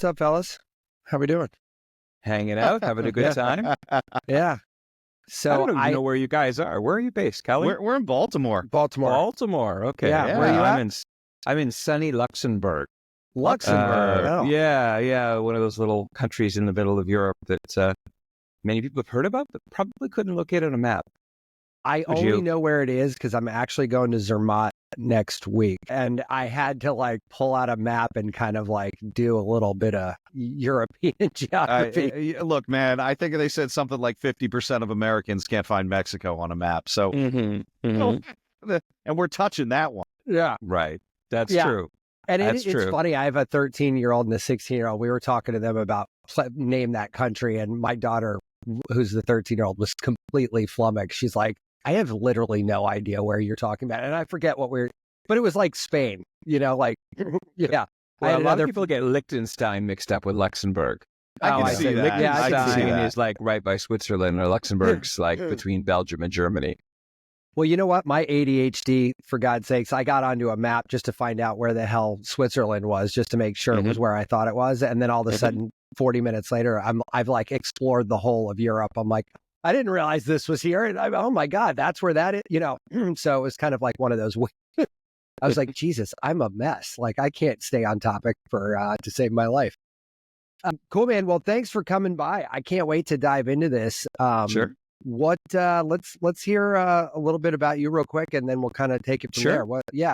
What's up, fellas? How we doing? Hanging out, having a good time. Yeah. So I don't even know where you guys are. Where are you based, Kelly? We're in Baltimore. Baltimore. Okay. Yeah, where are you at? I'm in sunny Luxembourg. Luxembourg. Yeah. One of those little countries in the middle of Europe that many people have heard about, but probably couldn't locate on a map. I only know where it is because I'm actually going to Zermatt next week. And I had to like pull out a map and kind of like do a little bit of European geography. Look, man, I think they said something like 50% of Americans can't find Mexico on a map. So, and we're touching that one. Yeah. Right. That's true. And it's funny. I have a 13-year-old and a 16-year-old. We were talking to them about name that country. And my daughter, who's the 13-year-old, was completely flummoxed. She's like, I have literally no idea where you're talking about. And I forget but it was like Spain, like, yeah. Well, a lot of people get Liechtenstein mixed up with Luxembourg. I can see that. Liechtenstein is like right by Switzerland, or Luxembourg's like between Belgium and Germany. Well, you know what? My ADHD, for God's sakes, I got onto a map just to find out where the hell Switzerland was, just to make sure it was where I thought it was. And then all of a sudden, 40 minutes later, I've like explored the whole of Europe. I'm like, I didn't realize this was here. And oh my God, that's where that is, So it was kind of like one of those. I was like, Jesus, I'm a mess. Like I can't stay on topic to save my life. Cool, man. Well, thanks for coming by. I can't wait to dive into this. Sure. Let's hear a little bit about you real quick, and then we'll kind of take it from there.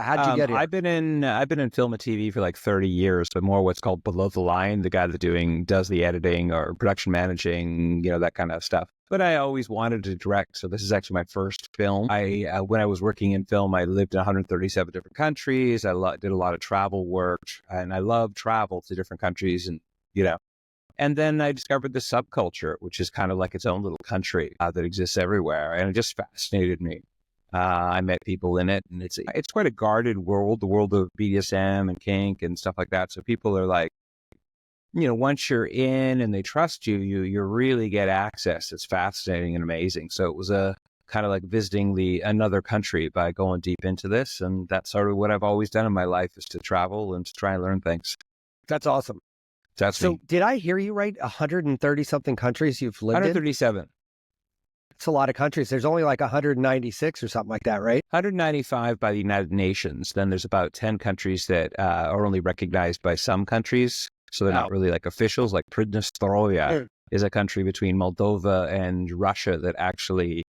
How'd you get here? I've been in film and TV for like 30 years, but more what's called below the line, the guy that does the editing or production managing, that kind of stuff. But I always wanted to direct, so this is actually my first film. When I was working in film, I lived in 137 different countries. I did a lot of travel work, and I love travel to different countries, and And then I discovered the subculture, which is kind of like its own little country that exists everywhere. And it just fascinated me. I met people in it, and it's quite a guarded world, the world of BDSM and kink and stuff like that. So people are like, once you're in and they trust you, you really get access. It's fascinating and amazing. So it was a kind of like visiting another country by going deep into this. And that's sort of what I've always done in my life, is to travel and to try and learn things. That's awesome. So did I hear you right? 130 something countries you've lived 137. in? It's a lot of countries. There's only like 196 or something like that, right? 195 by the United Nations. Then there's about 10 countries that are only recognized by some countries. So they're not really like officials. Like Pridnestrovia is a country between Moldova and Russia that actually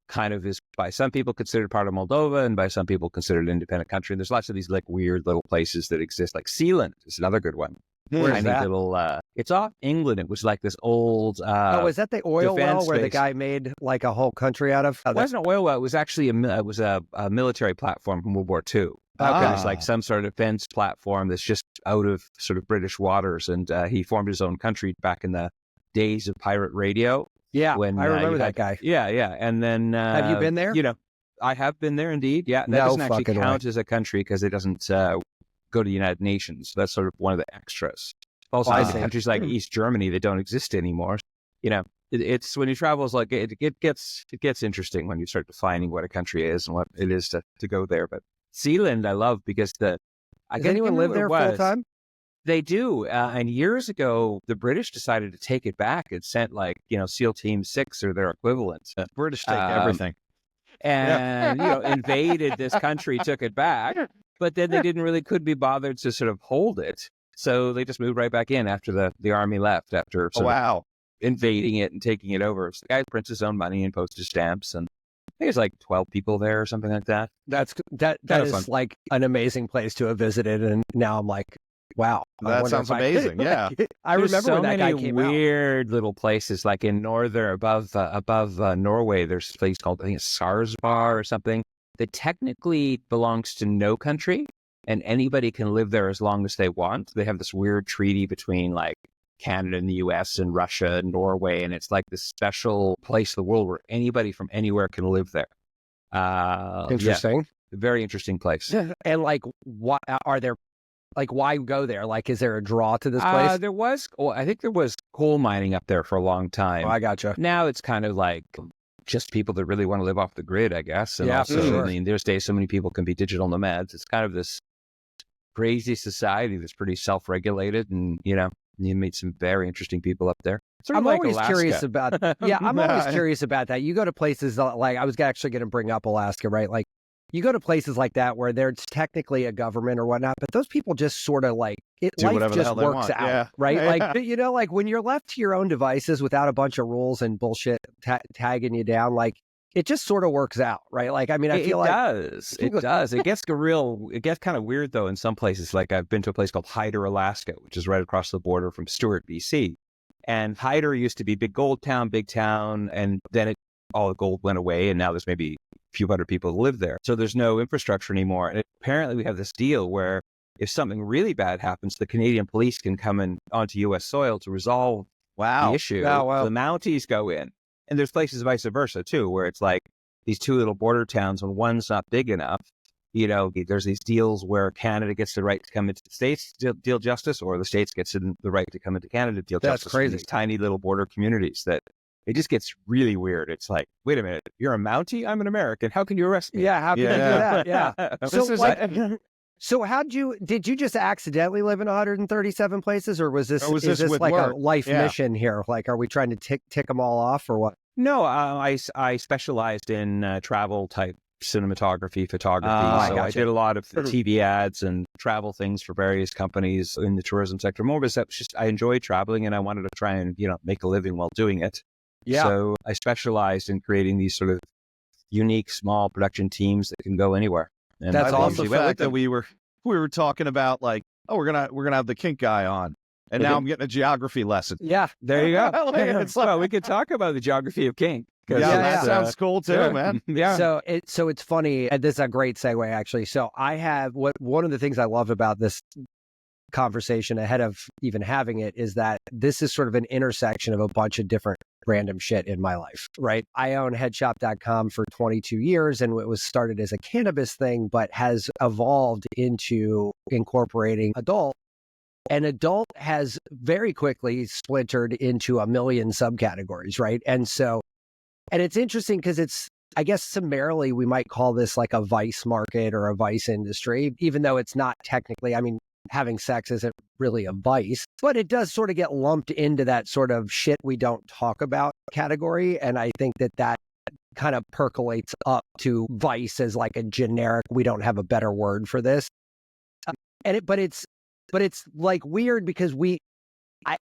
kind of is by some people considered part of Moldova and by some people considered an independent country. And there's lots of these like weird little places that exist. Like Sealand is another good one. Where's that? It's off England. It was like this old. Is that the oil well where the guy made like a whole country out of? It wasn't an oil well. It was actually a military platform from World War II. It's like some sort of defense platform that's just out of sort of British waters. And he formed his own country back in the days of pirate radio. Yeah, when I remember that guy. Yeah. And then have you been there? I have been there indeed. Yeah, that doesn't actually count as a country because it doesn't go to the United Nations. That's sort of one of the extras. Also, countries like East Germany that don't exist anymore. It's when you travel, it's like it gets interesting when you start defining what a country is and what it is to go there. But Sealand, I love because does anyone live there full time? They do. And years ago, the British decided to take it back and sent SEAL Team 6 or their equivalent. British take everything. And, invaded this country, took it back. But then they couldn't be bothered to sort of hold it. So they just moved right back in after the army left, after invading it and taking it over. So the guy prints his own money and postage stamps. And I think it's like 12 people there or something like that. That is fun. Like an amazing place to have visited. And now I'm like, wow. That sounds amazing. Yeah. I remember when that guy came out. Weird little places like in above Norway, there's a place called, I think it's Sarsbar or something, that technically belongs to no country and anybody can live there as long as they want. They have this weird treaty between like Canada and the US and Russia and Norway. And it's like this special place in the world where anybody from anywhere can live there. Interesting. Very interesting place. And like, what are there? Like, why go there? Like, is there a draw to this place? I think there was coal mining up there for a long time. Oh, I gotcha. Now it's kind of like just people that really want to live off the grid, I guess. And also, sure. I mean, there's days so many people can be digital nomads. It's kind of this crazy society that's pretty self-regulated and, You meet some very interesting people up there. Sort of I'm like always Alaska. curious about, I'm always curious about that. You go to places like, I was actually going to bring up Alaska, right? Like, you go to places like that where there's technically a government or whatnot, but those people just sort of like, Do life whatever the just hell they works want. out, Yeah. right? Yeah. Like, you know, like when you're left to your own devices without a bunch of rules and bullshit tagging you down, like it just sort of works out, right? Like, I mean, I feel like it does. It gets kind of weird though in some places. Like I've been to a place called Hyder, Alaska, which is right across the border from Stewart, BC. And Hyder used to be big town, and then all the gold went away, and now there's maybe a few hundred people who live there. So there's no infrastructure anymore. And apparently we have this deal where if something really bad happens, the Canadian police can come in onto U.S. soil to resolve the issue. Wow. The Mounties go in. And there's places vice versa too, where it's like these two little border towns, when one's not big enough, you know, there's these deals where Canada gets the right to come into the States to deal justice, or the States gets the right to come into Canada to deal That's justice. crazy. These tiny little border communities that it just gets really weird. It's like, wait a minute, you're a Mountie? I'm an American. How can you arrest me? yeah, how can you do that? Yeah. So So did you just accidentally live in 137 places, or is this with like work? a life Yeah. mission here? Like, are we trying to tick them all off or what? No, I specialized in travel type cinematography, photography. I So I gotcha. did a lot of TV ads and travel things for various companies in the tourism sector. More because that's just I enjoy traveling and I wanted to try and make a living while doing it. Yeah. So I specialized in creating these sort of unique small production teams that can go anywhere. And That's I love awesome. the fact that we were talking about like, oh, we're gonna have the kink guy on, and now I'm getting a geography lesson. Yeah. There you go. It's like- Well, we could talk about the geography of Kink. Yeah, that sounds cool too, man. Yeah. So it's funny, and this is a great segue actually. So I have one of the things I love about this conversation ahead of even having it is that this is sort of an intersection of a bunch of different random shit in my life, right? I own headshop.com for 22 years, and it was started as a cannabis thing, but has evolved into incorporating adult. And adult has very quickly splintered into a million subcategories, right? And it's interesting because I guess summarily we might call this like a vice market or a vice industry, even though it's not technically, I mean, having sex isn't really a vice, but it does sort of get lumped into that sort of shit we don't talk about category. And I think that kind of percolates up to vice as like a generic, we don't have a better word for this. But it's like weird because we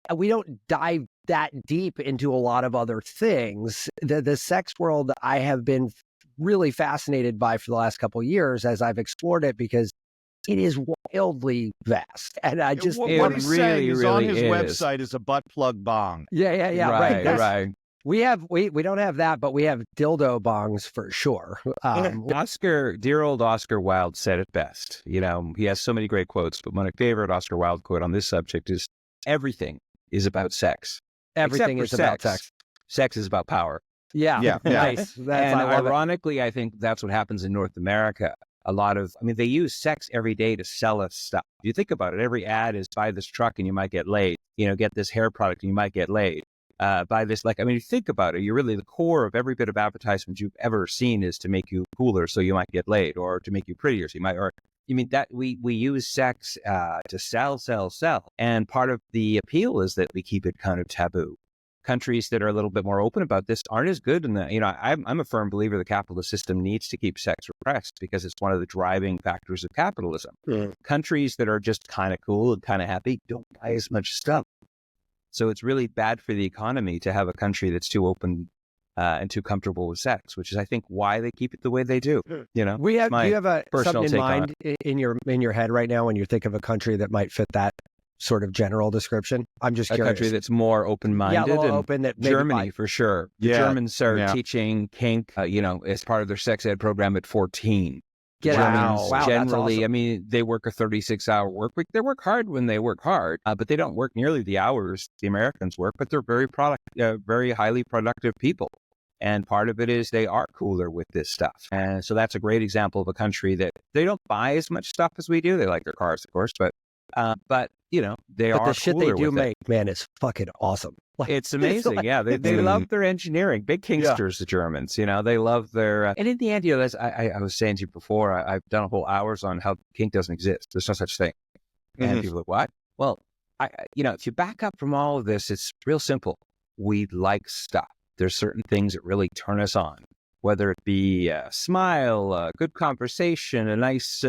don't dive that deep into a lot of other things. The sex world I have been really fascinated by for the last couple of years as I've explored it, because it is wildly vast. And I just what he's saying is on his is. website is a butt plug bong. Yeah. Right. Right. We don't have that, but we have dildo bongs for sure. Dear old Oscar Wilde said it best. You know, he has so many great quotes, but my favorite Oscar Wilde quote on this subject is, everything is about sex. Everything is about sex. Sex is about power. Yeah. Nice. And I love it. ironically, I think that's what happens in North America. They use sex every day to sell us stuff. You think about it, every ad is buy this truck and you might get laid. Get this hair product and you might get laid. Buy this, you think about it, you're really the core of every bit of advertisement you've ever seen is to make you cooler so you might get laid, or to make you prettier so you might, that we use sex to sell. And part of the appeal is that we keep it kind of taboo. Countries that are a little bit more open about this aren't as good. And I'm a firm believer the capitalist system needs to keep sex repressed because it's one of the driving factors of capitalism. Countries that are just kind of cool and kind of happy don't buy as much stuff. So it's really bad for the economy to have a country that's too open and too comfortable with sex, which is, I think, why they keep it the way they do. Do you have something in mind in your head right now when you think of a country that might fit that sort of general description? I'm just curious. A country that's more open-minded. Yeah, a little and open. That Germany, for sure. The Germans are teaching kink, as part of their sex ed program at 14. Wow, generally, that's awesome. They work a 36-hour work week. They work hard when they work hard, but they don't work nearly the hours the Americans work, but they're very highly productive people. And part of it is they are cooler with this stuff. And so that's a great example of a country that they don't buy as much stuff as we do. They like their cars, of course, but they are the shit cooler they do with make, man, is fucking awesome. It's amazing. They love their engineering. Big kinksters, the Germans. They love their. And in the end, as I was saying to you before, I've done a whole hours on how kink doesn't exist. There's no such thing. And people are like, what? Well, if you back up from all of this, it's real simple. We like stuff. There's certain things that really turn us on, whether it be a smile, a good conversation, a nice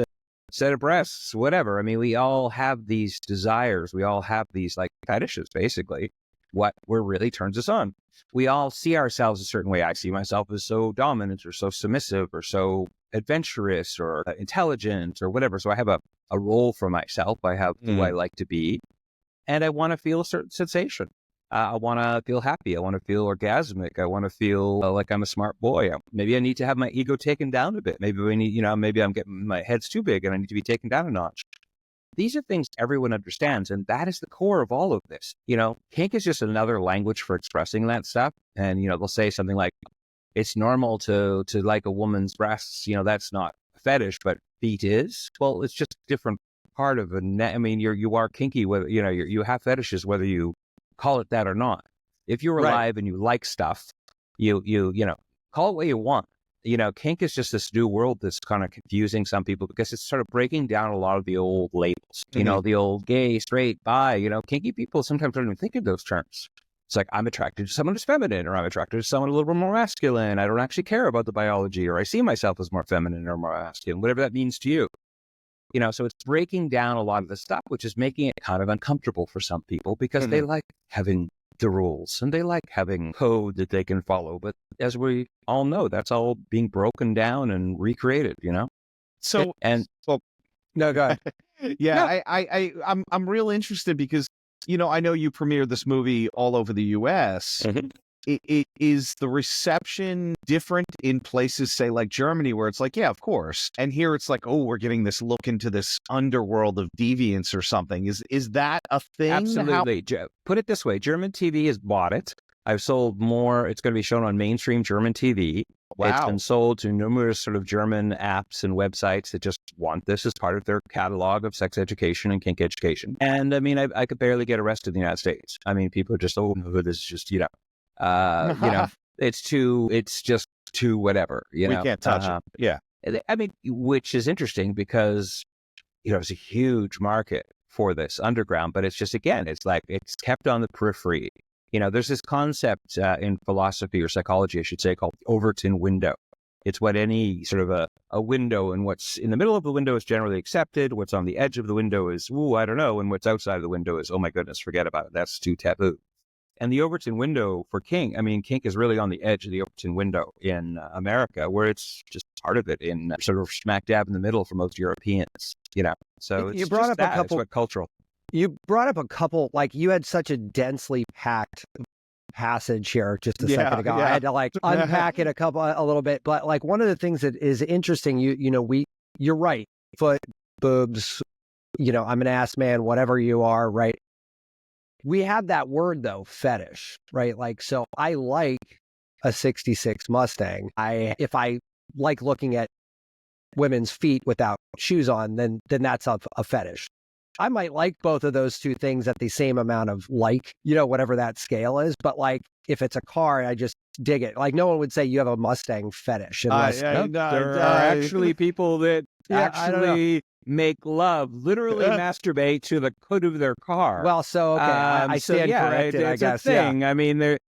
set of breasts, whatever. I mean, we all have these desires. We all have these like fetishes, basically, what really turns us on. We all see ourselves a certain way. I see myself as so dominant or so submissive or so adventurous or intelligent or whatever. So I have a role for myself. I have who I like to be. And I want to feel a certain sensation. I want to feel happy. I want to feel orgasmic. I want to feel like I'm a smart boy. Maybe I need to have my ego taken down a bit. Maybe maybe I'm getting, my head's too big and I need to be taken down a notch. These are things everyone understands. And that is the core of all of this. Kink is just another language for expressing that stuff. And, they'll say something like, it's normal to like a woman's breasts. That's not a fetish, but feet is. Well, it's just a different part of you are kinky, whether, you have fetishes, whether you call it that or not. If you're alive and you like stuff, you call it what you want. Kink is just this new world that's kind of confusing some people because it's sort of breaking down a lot of the old labels, the old gay, straight, bi, kinky people sometimes don't even think of those terms. It's like, I'm attracted to someone who's feminine, or I'm attracted to someone a little bit more masculine. I don't actually care about the biology, or I see myself as more feminine or more masculine, whatever that means to you. So it's breaking down a lot of the stuff, which is making it kind of uncomfortable for some people because they like having the rules and they like having code that they can follow. But as we all know, that's all being broken down and recreated, So, no, go ahead. Yeah, no. I'm real interested because, I know you premiered this movie all over the US. It is the reception different in places, say like Germany, where it's like, yeah, of course. And here it's like, oh, we're getting this look into this underworld of deviance or something. Is that a thing? Absolutely. Put it this way. German TV has bought it. I've sold more. It's going to be shown on mainstream German TV. Wow. It's been sold to numerous sort of German apps and websites that just want this as part of their catalog of sex education and kink education. And I mean, I could barely get arrested in the United States. I mean, people are just, oh, this is just, it's just too whatever, we can't touch it. Yeah. I mean, which is interesting because, it's a huge market for this underground, but it's just, again, it's like, it's kept on the periphery. There's this concept in philosophy or psychology, I should say, called the Overton window. It's what any sort of a window, and what's in the middle of the window is generally accepted. What's on the edge of the window is, I don't know. And what's outside of the window is, oh my goodness, forget about it. That's too taboo. And the Overton window for kink, kink is really on the edge of the Overton window in America, where it's just part of it in sort of smack dab in the middle for most Europeans, So it's you brought just up a couple, it's cultural. You brought up a couple, like you had such a densely packed passage here just a second ago. I had to like unpack it a little bit. But like one of the things that is interesting, you're right. Foot, boobs, I'm an ass man, whatever you are, right? We have that word though, fetish, right? Like, so I like a 66 Mustang. If I like looking at women's feet without shoes on, then that's a fetish. I might like both of those two things at the same amount of whatever that scale is. But like, if it's a car, I just dig it. Like, no one would say you have a Mustang fetish. Unless, there are actually people that actually make love, literally masturbate to the hood of their car. Well, so, okay, I stand corrected, I guess. Thing. I mean, the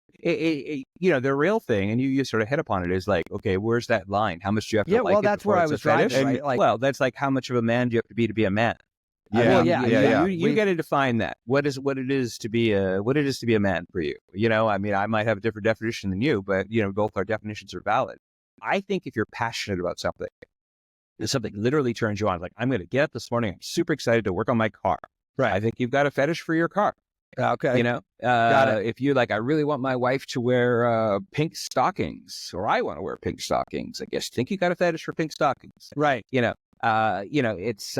real thing, and you sort of hit upon it, is like, okay, where's that line? How much do you have to like it? Yeah, well, that's where I was driving, right? Like, well, that's like, how much of a man do you have to be a man? Yeah, You got to define that. What it is to be a man for you. I might have a different definition than you, but both our definitions are valid. I think if you're passionate about something, if something literally turns you on, like, I'm going to get up this morning, I'm super excited to work on my car. Right. I think you've got a fetish for your car. Okay. Got it. If you like, I really want my wife to wear pink stockings, or I want to wear pink stockings, I guess, think you got a fetish for pink stockings. Right. It's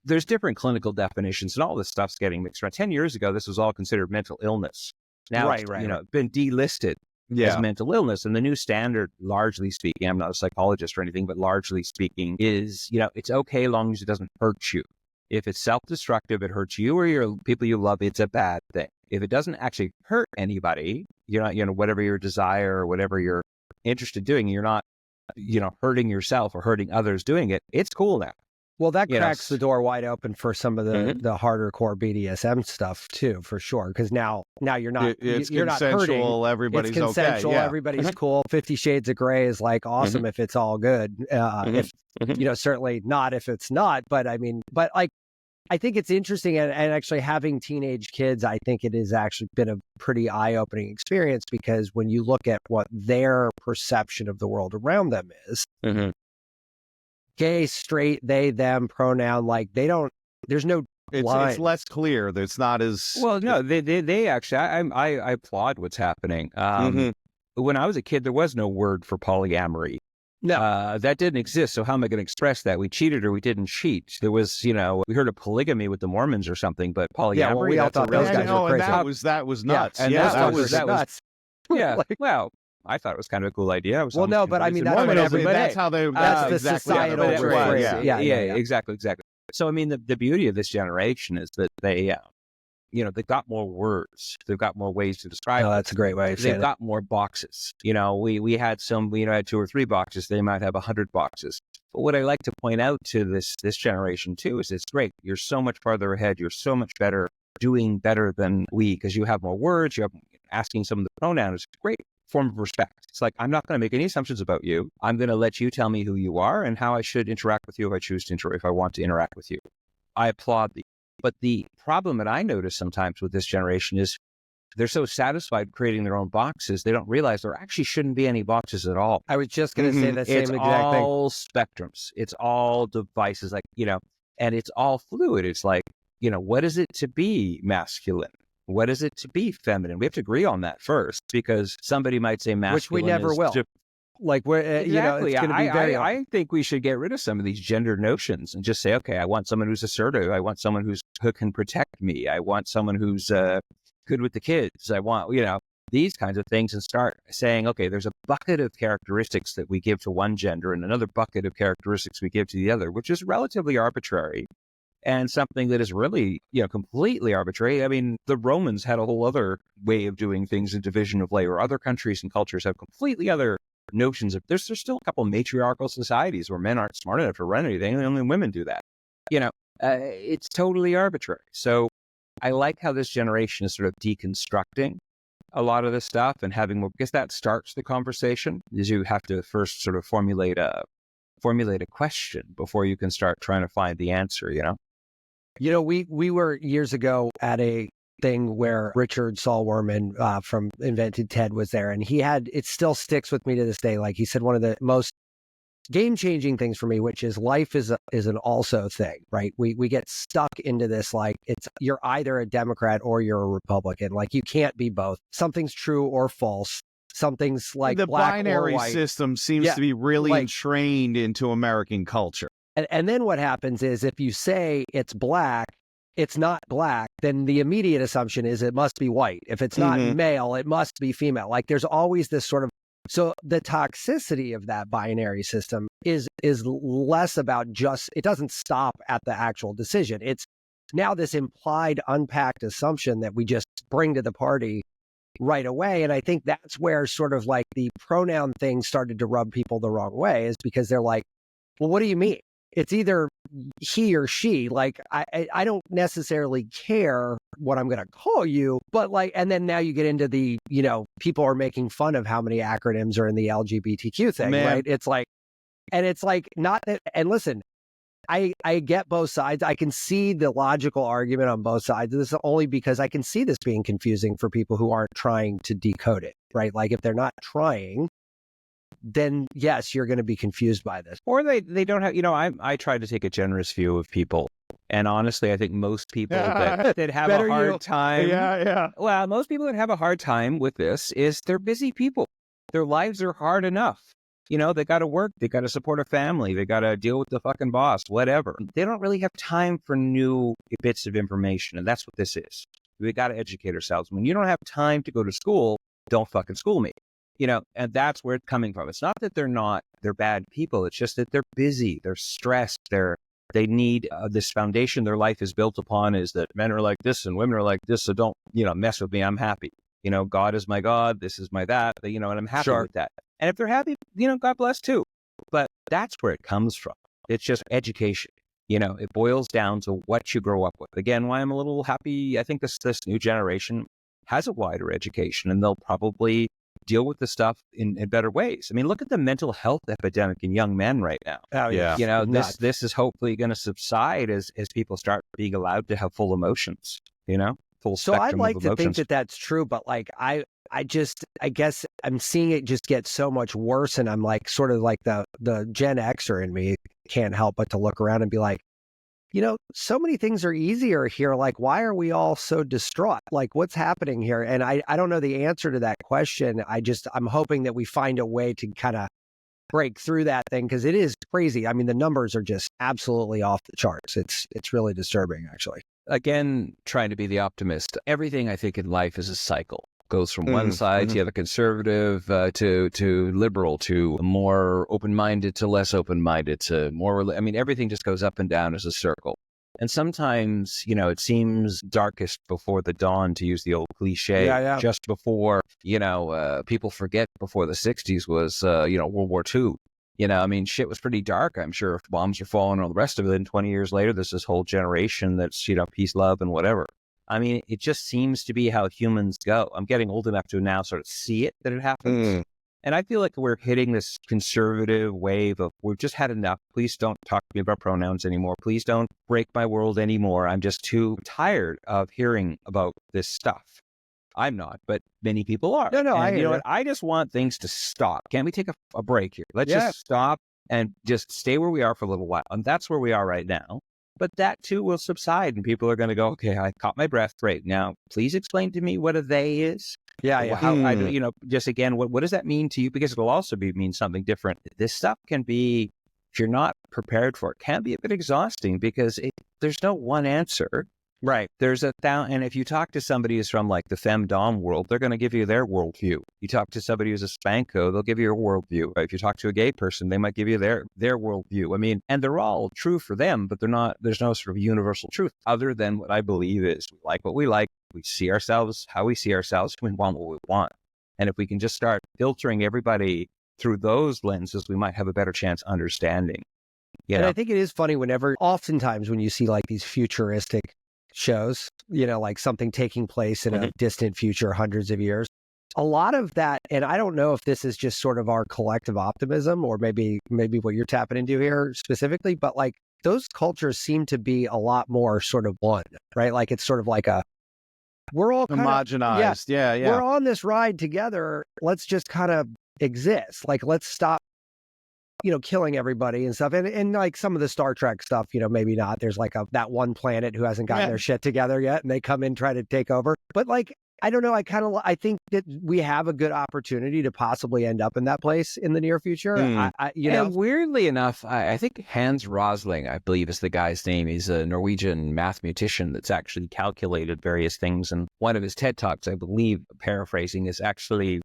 there's different clinical definitions, and all this stuff's getting mixed around. 10 years ago, this was all considered mental illness. Now it's been delisted as mental illness. And the new standard, largely speaking, I'm not a psychologist or anything, but largely speaking, is, it's okay as long as it doesn't hurt you. If it's self-destructive, it hurts you or your people you love, it's a bad thing. If it doesn't actually hurt anybody, you're not, whatever your desire or whatever you're interested in doing, you're not, hurting yourself or hurting others doing it, it's cool now. Well, that cracks the door wide open for some of the harder core BDSM stuff too, for sure. Because now you're not you're not hurting. Everybody's it's consensual. Okay, yeah. Everybody's cool. 50 Shades of Grey is like awesome if it's all good. If certainly not if it's not. But I mean, like, I think it's interesting, and actually having teenage kids, I think it has actually been a pretty eye-opening experience, because when you look at what their perception of the world around them is. Gay, straight, they, them, pronoun, like there's no line. It's less clear. It's not as well. No, they actually. I applaud what's happening. When I was a kid, there was no word for polyamory. No, that didn't exist. So how am I going to express that? We cheated or we didn't cheat. There was, we heard of polygamy with the Mormons or something, but polyamory. Yeah, well, we all thought those guys were crazy. And that was nuts. Yeah, and that was nuts. Yeah. Like, well, I thought it was kind of a cool idea. But I mean, that's what that's how they. That's the exactly societal phrase. Yeah, exactly. So, I mean, the beauty of this generation is that they, they've got more words. They've got more ways to describe it. That's a great way of saying it. They've got more boxes. We had some, had 2 or 3 boxes. They might have 100 boxes. But what I like to point out to this generation too is it's great. You're so much farther ahead. You're so much better, doing better than we, because you have more words. You have asking some of the pronouns. It's a great form of respect. It's like, I'm not going to make any assumptions about you. I'm going to let you tell me who you are and how I should interact with you if I choose to if I want to interact with you. I applaud thee. But the problem that I notice sometimes with this generation is they're so satisfied creating their own boxes, they don't realize there actually shouldn't be any boxes at all. I was just going to say the same it's exact thing. It's all spectrums. It's all devices, and it's all fluid. It's like, what is it to be masculine? What is it to be feminine? We have to agree on that first, because somebody might say masculine, which we never will. Like, we're, exactly. It's going to be very. I think we should get rid of some of these gender notions and just say, okay, I want someone who's assertive. I want someone who can protect me. I want someone who's good with the kids. I want, these kinds of things, and start saying, okay, there's a bucket of characteristics that we give to one gender and another bucket of characteristics we give to the other, which is relatively arbitrary. And something that is really, completely arbitrary. I mean, the Romans had a whole other way of doing things in division of labor. Other countries and cultures have completely other notions of. There's still a couple of matriarchal societies where men aren't smart enough to run anything, and only women do that. It's totally arbitrary. So I like how this generation is sort of deconstructing a lot of this stuff and having more, because that starts the conversation. Is you have to first sort of formulate a question before you can start trying to find the answer. We were years ago at a thing where Richard Saul-Wurman from Invented Ted was there, and it still sticks with me to this day. Like, he said, one of the most game-changing things for me, which is life is an also thing, right? We get stuck into this, like, you're either a Democrat or you're a Republican. Like, you can't be both. Something's true or false. Something's like the black binary or white. system seems to be really entrained into American culture. And then what happens is, if you say it's black, it's not black, then the immediate assumption is it must be white. If it's not male, it must be female. Like, there's always this sort of, so the toxicity of that binary system is less about it doesn't stop at the actual decision. It's now this implied, unpacked assumption that we just bring to the party right away. And I think that's where sort of like the pronoun thing started to rub people the wrong way, is because they're like, well, what do you mean? It's either he or she. Like, I don't necessarily care what I'm going to call you, but like, and then now you get into the, people are making fun of how many acronyms are in the LGBTQ thing, right? It's like, and it's like not that, and listen, I get both sides. I can see the logical argument on both sides of this, only because I can see this being confusing for people who aren't trying to decode it, right? Like, if they're not trying, then yes, you're going to be confused by this. Or they don't have, I try to take a generous view of people. And honestly, I think most people that have a hard time. Well, most people that have a hard time with this is they're busy people. Their lives are hard enough. They got to work. They got to support a family. They got to deal with the fucking boss, whatever. They don't really have time for new bits of information. And that's what this is. We got to educate ourselves. When you don't have time to go to school, don't fucking school me. And that's where it's coming from. It's not that they're bad people. It's just that they're busy, they're stressed, they need this foundation their life is built upon, is that men are like this and women are like this. So don't, mess with me. I'm happy. God is my God. This is my that, and I'm happy with that. And if they're happy, God bless too. But that's where it comes from. It's just education. It boils down to what you grow up with. Again, why I'm a little happy, I think this new generation has a wider education, and they'll probably deal with the stuff in better ways. I mean, look at the mental health epidemic in young men right now. Oh, yeah. This is hopefully going to subside as people start being allowed to have full emotions, full So spectrum I'd like of to emotions. think that that's true, but like I guess I'm seeing it just get so much worse, and I'm like sort of like the Gen Xer in me can't help but to look around and be like, so many things are easier here. Like, why are we all so distraught? Like, what's happening here? And I don't know the answer to that question. I'm hoping that we find a way to kind of break through that thing, because it is crazy. I mean, the numbers are just absolutely off the charts. It's really disturbing, actually. Again, trying to be the optimist. Everything I think in life is a cycle. Goes from one side, you have a conservative to liberal, to more open-minded to less open-minded, to more, everything just goes up and down as a circle. And sometimes, it seems darkest before the dawn, to use the old cliche. Yeah. Just before, people forget before the 60s was, World War II. Shit was pretty dark. I'm sure if bombs are falling and all the rest of it, and 20 years later, there's this whole generation that's, peace, love, and whatever. It just seems to be how humans go. I'm getting old enough to now sort of see it, that it happens. And I feel like we're hitting this conservative wave of, we've just had enough. Please don't talk to me about pronouns anymore. Please don't break my world anymore. I'm just too tired of hearing about this stuff. I'm not, but many people are. No, and you know what? I just want things to stop. Can't we take a break here? Let's just stop and just stay where we are for a little while. And that's where we are right now. But that too will subside, and people are going to go, okay, I caught my breath right now. Please explain to me what a they is. Yeah. How, just again, what does that mean to you? Because it'll also mean something different. This stuff can be, if you're not prepared for it, can be a bit exhausting, because there's no one answer. Right. There's and if you talk to somebody who's from like the femdom world, they're going to give you their worldview. You talk to somebody who's a spanko, they'll give you a worldview. If you talk to a gay person, they might give you their worldview. And they're all true for them, but there's no sort of universal truth other than what I believe is we like what we like. We see ourselves how we see ourselves. We want what we want. And if we can just start filtering everybody through those lenses, we might have a better chance understanding. And I think it is funny oftentimes when you see like these futuristic shows, like something taking place in a distant future, hundreds of years. A lot of that, and I don't know if this is just sort of our collective optimism or maybe what you're tapping into here specifically, but like those cultures seem to be a lot more sort of one, right? Like it's sort of like we're all homogenized. Yeah. We're on this ride together. Let's just kind of exist. Like, let's stop killing everybody and stuff. And like some of the Star Trek stuff, maybe not. There's like that one planet who hasn't gotten their shit together yet, and they come in, try to take over. But like, I don't know. I think that we have a good opportunity to possibly end up in that place in the near future. And weirdly enough, I think Hans Rosling, I believe is the guy's name. He's a Norwegian mathematician that's actually calculated various things. And one of his TED Talks, I believe, paraphrasing, is actually,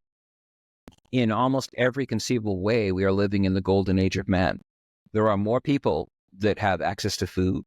in almost every conceivable way, we are living in the golden age of man. There are more people that have access to food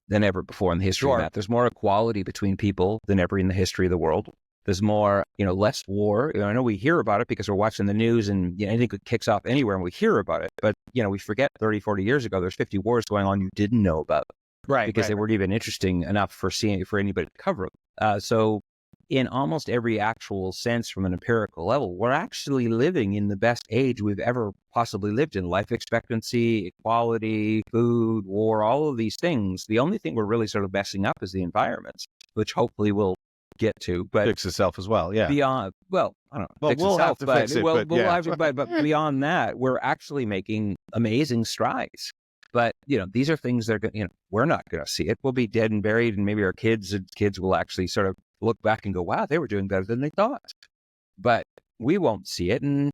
than ever before in the history of that. There's more equality between people than ever in the history of the world. There's more, less war. I know we hear about it because we're watching the news, and anything kicks off anywhere and we hear about it. But, we forget 30, 40 years ago, there's 50 wars going on you didn't know about. Right. Because they weren't even interesting enough for anybody to cover them. So in almost every actual sense from an empirical level, we're actually living in the best age we've ever possibly lived in. Life expectancy, equality, food, war, all of these things. The only thing we're really sort of messing up is the environment, which hopefully we'll get to. But fix itself as well, yeah. Beyond, well, I don't know. Well, fix we'll itself, have to but, fix it, well, but yeah. but beyond that, we're actually making amazing strides. But, these are things that are, we're not going to see it. We'll be dead and buried, and maybe our kids will actually sort of look back and go, wow, they were doing better than they thought. But we won't see it. And,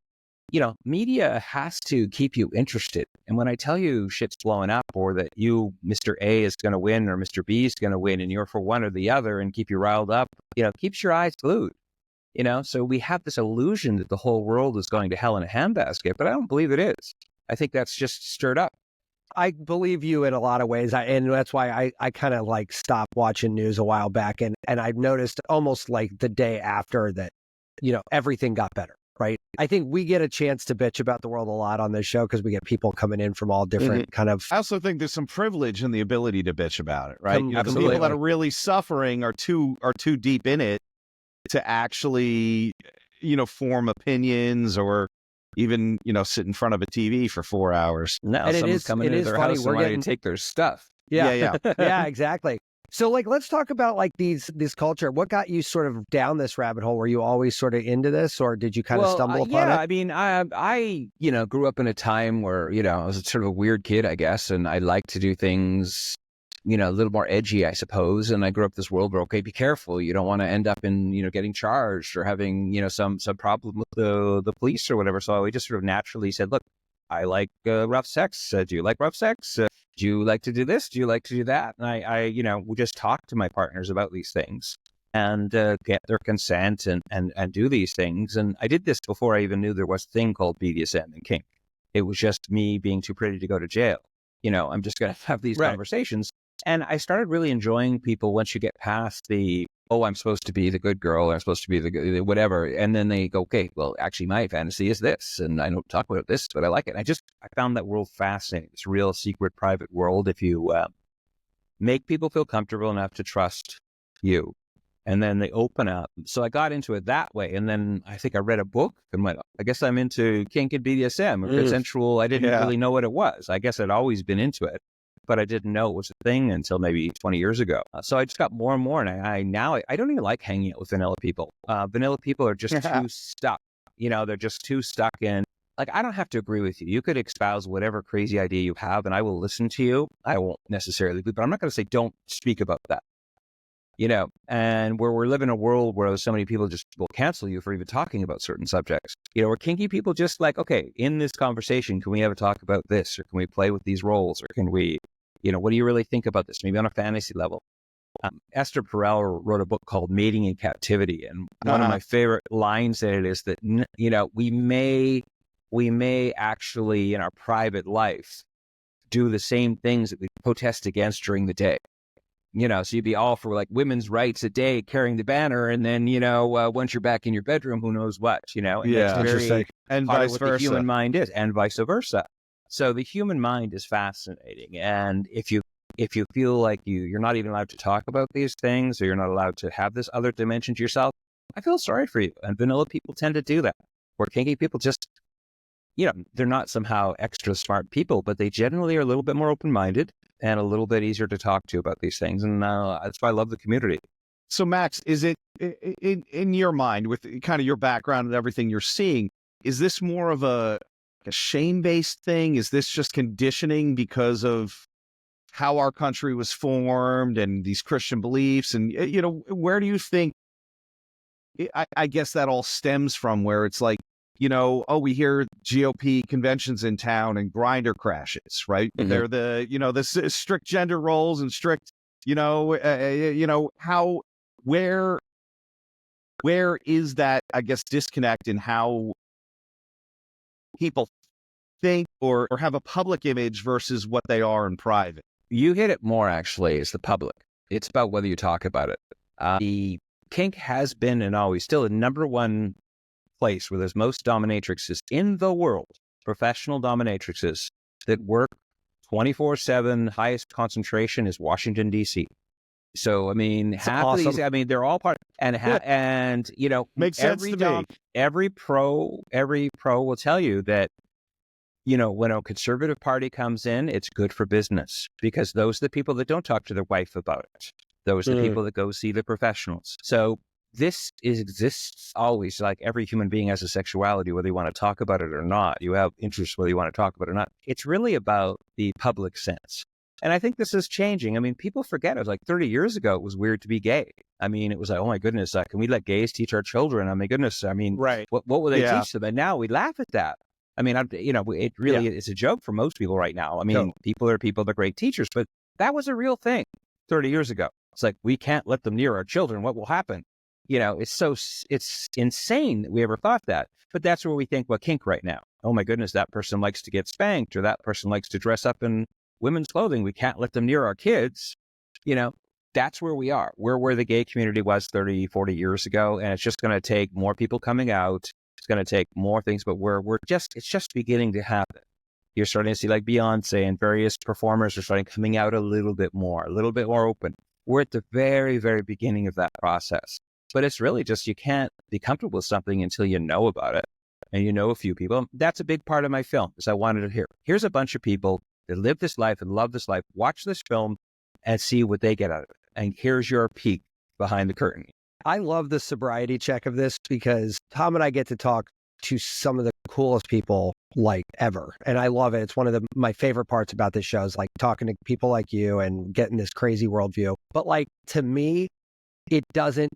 media has to keep you interested. And when I tell you shit's blowing up, or that Mr. A is going to win or Mr. B is going to win, and you're for one or the other, and keep you riled up, keeps your eyes glued. So we have this illusion that the whole world is going to hell in a handbasket, but I don't believe it is. I think that's just stirred up. I believe you in a lot of ways. And that's why I kind of like stopped watching news a while back. And I've noticed almost like the day after that, everything got better. right? I think we get a chance to bitch about the world a lot on this show because we get people coming in from all different kind of. I also think there's some privilege in the ability to bitch about it, right? The Absolutely. people that are really suffering are too deep in it to actually, form opinions or even, sit in front of a TV for 4 hours. No, And someone's coming into their house and wanting to take their stuff. Yeah, exactly. So like, let's talk about like this culture. What got you sort of down this rabbit hole? Were you always sort of into this, or did you kind of stumble upon it? I mean, I grew up in a time where, I was sort of a weird kid, I guess, and I liked to do things, a little more edgy, I suppose. And I grew up this world where, okay, be careful. You don't want to end up in, getting charged or having, some problem with the police or whatever. So we just sort of naturally said, look, I like rough sex. Do you like rough sex? Do you like to do this? Do you like to do that? And I would just talk to my partners about these things and get their consent and do these things. And I did this before I even knew there was a thing called BDSM and Kink. It was just me being too pretty to go to jail. I'm just going to have these conversations. And I started really enjoying people once you get past the, oh, I'm supposed to be the good girl, I'm supposed to be the whatever. And then they go, okay, well, actually, my fantasy is this. And I don't talk about this, but I like it. And I found that world fascinating. This real secret, private world. If you make people feel comfortable enough to trust you, and then they open up. So I got into it that way. And then I think I read a book and went, I guess I'm into kink and BDSM or consensual. I didn't really know what it was. I guess I'd always been into it, but I didn't know it was a thing until maybe 20 years ago. So I just got more and more. And I don't even like hanging out with vanilla people. Vanilla people are just too stuck. They're just too stuck in, like, I don't have to agree with you. You could espouse whatever crazy idea you have and I will listen to you. I won't necessarily, but I'm not going to say don't speak about that. And where we're living in a world where so many people just will cancel you for even talking about certain subjects. Where kinky people just like, okay, in this conversation, can we have a talk about this? Or can we play with these roles? Or can we, what do you really think about this? Maybe on a fantasy level. Esther Perel wrote a book called Mating in Captivity. And one of my favorite lines in it is that, we may actually in our private life do the same things that we protest against during the day. So you'd be all for like women's rights a day, carrying the banner, and then once you're back in your bedroom, who knows what, and that's very and part vice of what versa. the human mind is, and vice versa. So the human mind is fascinating, and if you feel like you're not even allowed to talk about these things, or you're not allowed to have this other dimension to yourself, I feel sorry for you. And vanilla people tend to do that, where kinky people just, they're not somehow extra smart people, but they generally are a little bit more open-minded and a little bit easier to talk to about these things. And that's why I love the community. So Max, is it in your mind, with kind of your background and everything you're seeing, is this more of a shame-based thing? Is this just conditioning because of how our country was formed and these Christian beliefs? And, where do you think, I guess that all stems from, where it's like, we hear GOP conventions in town and grinder crashes, right? Mm-hmm. They're the strict gender roles and strict, where is that, I guess, disconnect in how people think or have a public image versus what they are in private? You hit it more, actually, is the public. It's about whether you talk about it. The kink has been and always still the number one place where there's most dominatrixes in the world, professional dominatrixes that work 24/7. Highest concentration is Washington, D.C. So, I mean, half of these, they're all part, and makes sense to me. Every pro will tell you that, when a conservative party comes in, it's good for business, because those are the people that don't talk to their wife about it. Those are the people that go see the professionals. So this exists always. Like, every human being has a sexuality, whether you want to talk about it or not. You have interests, whether you want to talk about it or not. It's really about the public sense. And I think this is changing. I mean, people forget. It was like 30 years ago, it was weird to be gay. I mean, it was like, oh my goodness, can we let gays teach our children? Oh my goodness. I mean, right. What will they teach them? And now we laugh at that. I mean, it really is a joke for most people right now. I mean, people are people, they're great teachers, but that was a real thing 30 years ago. It's like, we can't let them near our children. What will happen? It's insane that we ever thought that. But that's where we think, well, kink right now. Oh my goodness, that person likes to get spanked, or that person likes to dress up in women's clothing. We can't let them near our kids. That's where we are. We're where the gay community was 30, 40 years ago. And it's just going to take more people coming out, It's going to take more things, but it's just beginning to happen. You're starting to see like Beyonce and various performers are starting coming out a little bit more open. We're at the very, very beginning of that process. But it's really just, you can't be comfortable with something until you know about it and you know a few people. That's a big part of my film, is I wanted to here's a bunch of people that live this life and love this life. Watch this film and see what they get out of it. And here's your peek behind the curtain. I love the sobriety check of this because Tom and I get to talk to some of the coolest people like ever. And I love it. It's one of my favorite parts about this show is like talking to people like you and getting this crazy worldview. But like, to me,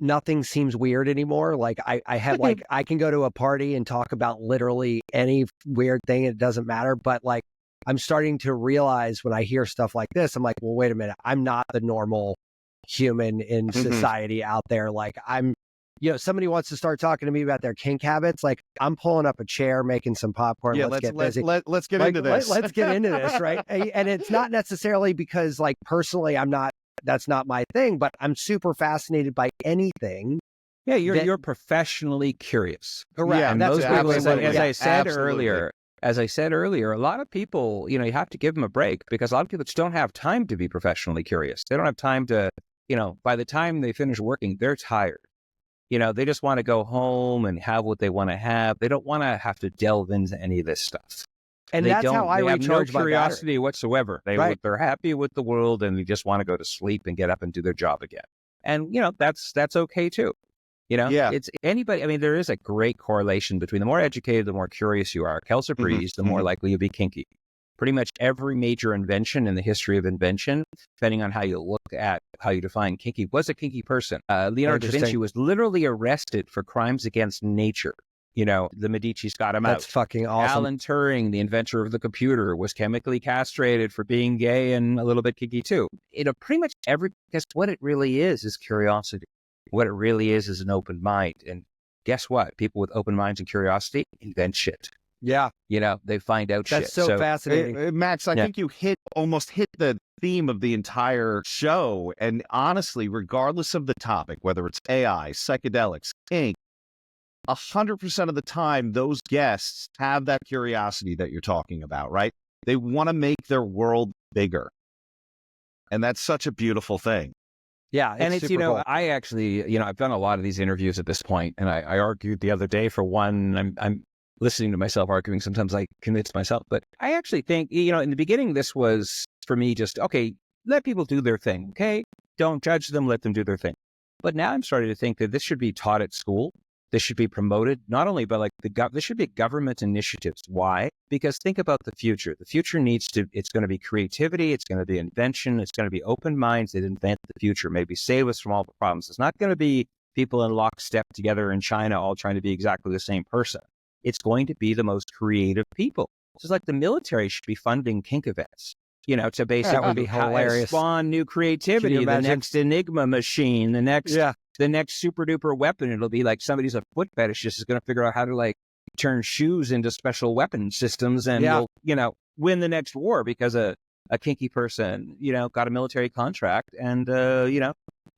nothing seems weird anymore. Like I have like, I can go to a party and talk about literally any weird thing. It doesn't matter. But like, I'm starting to realize when I hear stuff like this, I'm like, well, wait a minute. I'm not the normal human in society out there. Like somebody wants to start talking to me about their kink habits. Like, I'm pulling up a chair, making some popcorn. Yeah, let's get busy. Let's get into this. Let's get into this, right? And it's not necessarily because like personally, that's not my thing, but I'm super fascinated by anything. Yeah, you're professionally curious. Correct. Yeah, and that's as I said earlier, a lot of people, you have to give them a break because a lot of people just don't have time to be professionally curious. They don't have time to, by the time they finish working, they're tired. They just want to go home and have what they want to have. They don't want to have to delve into any of this stuff. And that's how I recharge my curiosity battery. Whatsoever. They're happy with the world and they just want to go to sleep and get up and do their job again. And, that's okay too. It's anybody. I mean, there is a great correlation between the more educated, the more curious you are. Kelsa Breeze, the more likely you'll be kinky. Pretty much every major invention in the history of invention, depending on how you look at how you define kinky, was a kinky person. Leonardo da Vinci was literally arrested for crimes against nature. The Medicis got him out. That's fucking awesome. Alan Turing, the inventor of the computer, was chemically castrated for being gay and a little bit kinky too. Pretty much because what it really is curiosity. What it really is an open mind. And guess what? People with open minds and curiosity invent shit. Yeah. They find out shit. That's so fascinating. Max, I think you almost hit the theme of the entire show. And honestly, regardless of the topic, whether it's AI, psychedelics, kink, 100% of the time, those guests have that curiosity that you're talking about, right? They want to make their world bigger. And that's such a beautiful thing. Yeah. And it's, cool. I actually, I've done a lot of these interviews at this point, and I argued the other day for one. I'm listening to myself arguing. Sometimes I convince myself, but I actually think, in the beginning, this was for me just, okay, let people do their thing. Okay. Don't judge them. Let them do their thing. But now I'm starting to think that this should be taught at school. This should be promoted, not only by this should be government initiatives. Why? Because think about the future. The future it's going to be creativity. It's going to be invention. It's going to be open minds that invent the future, maybe save us from all the problems. It's not going to be people in lockstep together in China, all trying to be exactly the same person. It's going to be the most creative people. Just like the military should be funding kink events, to basically that would be hilarious. Spawn new creativity, the next Enigma machine, the next super duper weapon. It'll be like somebody's a foot fetishist is going to figure out how to turn shoes into special weapon systems and will, win the next war because a kinky person, got a military contract and,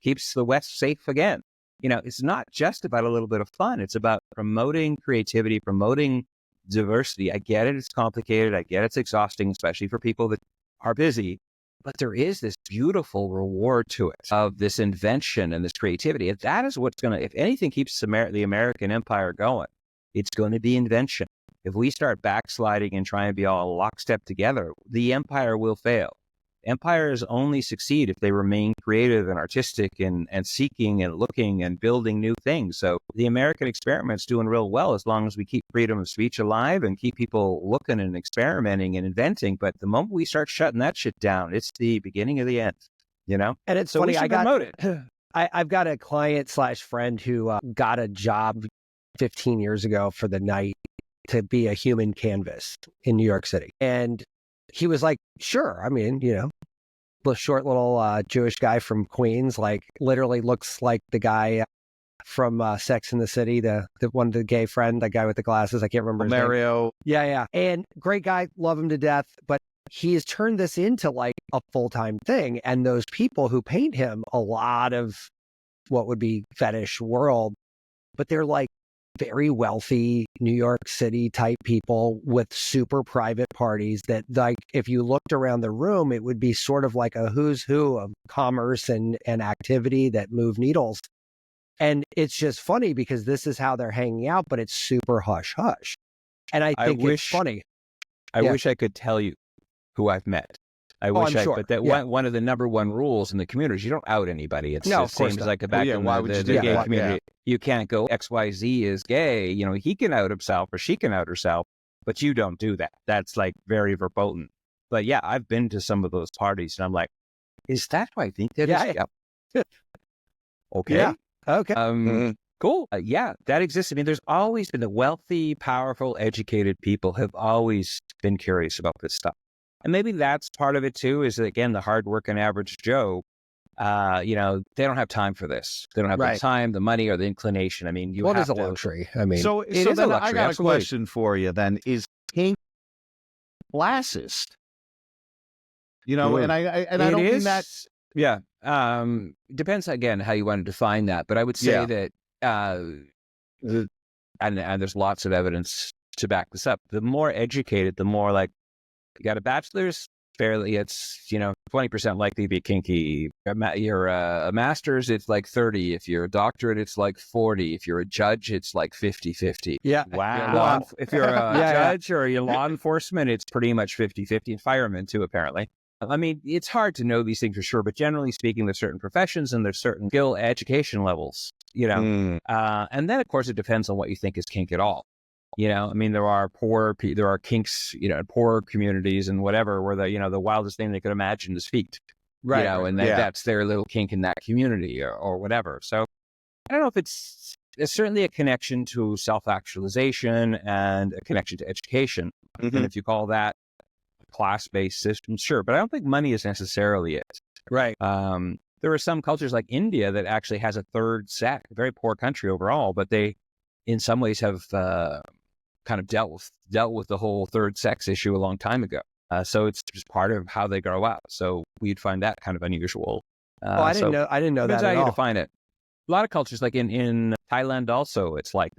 keeps the West safe again. It's not just about a little bit of fun. It's about promoting creativity, promoting diversity. I get it. It's complicated. I get it's exhausting, especially for people that are busy. But there is this beautiful reward to it of this invention and this creativity. And that is what's going to, if anything keeps the American empire going, it's going to be invention. If we start backsliding and trying to be all lockstep together, the empire will fail. Empires only succeed if they remain creative and artistic and seeking and looking and building new things. So the American experiment's doing real well as long as we keep freedom of speech alive and keep people looking and experimenting and inventing. But the moment we start shutting that shit down, it's the beginning of the end, And it's funny, I've got a client / friend who got a job 15 years ago for the night to be a human canvas in New York City. And he was like, sure. I mean, the short little Jewish guy from Queens, literally looks like the guy from Sex and the City, the one, the gay friend, the guy with the glasses. I can't remember his Mario. name. Yeah. And great guy, love him to death. But he has turned this into a full-time thing. And those people who paint him, a lot of what would be fetish world, but they're very wealthy New York City type people with super private parties that, like, if you looked around the room, it would be sort of like a who's who of commerce and activity that move needles. And it's just funny because this is how they're hanging out, but it's super hush hush. And I think it's funny. I wish I could tell you who I've met. I'm sure. But that one of the number one rules in the community is you don't out anybody. It's the same as like back in the gay community. You can't go XYZ is gay. You know, he can out himself or she can out herself, but you don't do that. That's like very verboten. But yeah, I've been to some of those parties and I'm like, is that who I think that is? Yeah. Okay. Yeah. Okay. Cool. Yeah, that exists. I mean, there's always been the wealthy, powerful, educated people have always been curious about this stuff. And maybe that's part of it too, is again, the hardworking average Joe, they don't have time for this. They don't have the time, the money, or the inclination. I mean, it is a luxury. I mean, so it is a luxury. I got a question for you then. Is kink classist? You know, and I don't mean that. Yeah. Depends again how you want to define that. But I would say that, and there's lots of evidence to back this up. The more educated, the more like, you got a bachelor's, it's 20% likely to be kinky. You're a master's, it's like 30. If you're a doctorate, it's like 40. If you're a judge, it's like 50-50. Yeah. Wow. If you're a judge or you're law enforcement, it's pretty much 50-50. And firemen too, apparently. I mean, it's hard to know these things for sure, but generally speaking, there's certain professions and there's certain skill education levels, and then of course it depends on what you think is kink at all. I mean, there are kinks, poor communities and whatever, where the wildest thing they could imagine is feet, right? That's their little kink in that community or whatever. So I don't know if it's certainly a connection to self-actualization and a connection to education. And if you call that a class-based system, sure, but I don't think money is necessarily it. Right. There are some cultures like India that actually has a third sex, a very poor country overall, but they in some ways have kind of dealt with the whole third sex issue a long time ago. So it's just part of how they grow up. So we'd find that kind of unusual. I didn't know that at all. To define it. A lot of cultures, like in Thailand, also, it's like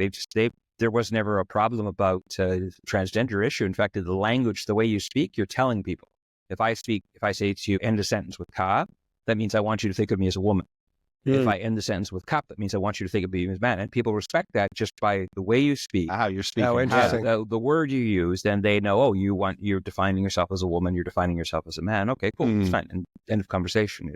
there was never a problem about transgender issue. In fact, the language, the way you speak, you're telling people. If I say to you, end a sentence with ka, that means I want you to think of me as a woman. If I end the sentence with cup, that means I want you to think of me as a man. And people respect that just by the way you speak. How you're speaking. Oh, interesting. The word you use, then they know, you're defining yourself as a woman, you're defining yourself as a man. Okay, cool, it's fine. And end of conversation,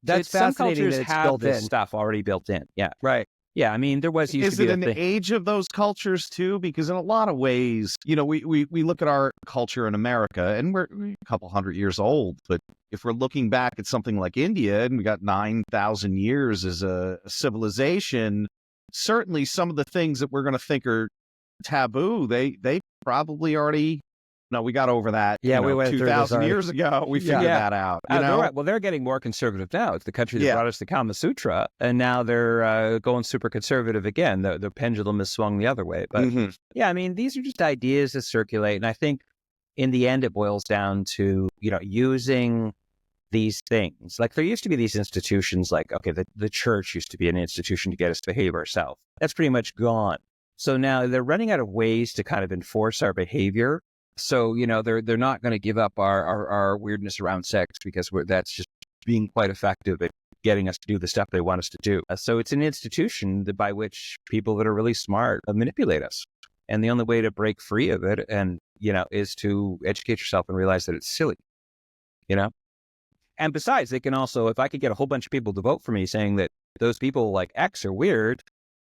That's fascinating that it's built in. Stuff already built in. Yeah. Right. Yeah, I mean, there was used Is to be it an age of those cultures too? Because in a lot of ways, we look at our culture in America, and we're a couple hundred years old. But if we're looking back at something like India, and we got 9,000 years as a civilization, certainly some of the things that we're going to think are taboo, they probably already. No, we got over that. Yeah, we went 2,000 years ago. We figured that out. They're getting more conservative now. It's the country that brought us the Kama Sutra, and now they're going super conservative again. The pendulum has swung the other way. But yeah, I mean, these are just ideas that circulate, and I think in the end, it boils down to using these things. Like there used to be these institutions, like the church used to be an institution to get us to behave ourselves. That's pretty much gone. So now they're running out of ways to kind of enforce our behavior. So, they're not going to give up our weirdness around sex because that's just being quite effective at getting us to do the stuff they want us to do. So it's an institution by which people that are really smart manipulate us. And the only way to break free of it is to educate yourself and realize that it's silly, And besides, they can also, if I could get a whole bunch of people to vote for me saying that those people like X are weird,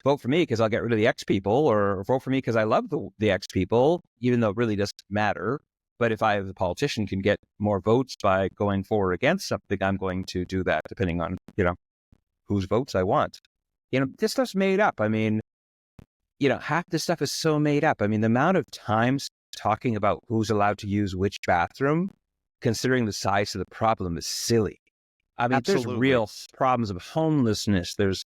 vote for me because I'll get rid of the X people, or vote for me because I love the X people, even though it really doesn't matter. But if I, as a politician, can get more votes by going forward against something, I'm going to do that depending on, whose votes I want. This stuff's made up. I mean, half this stuff is so made up. I mean, the amount of times talking about who's allowed to use which bathroom, considering the size of the problem, is silly. I mean, there's real problems of homelessness. There's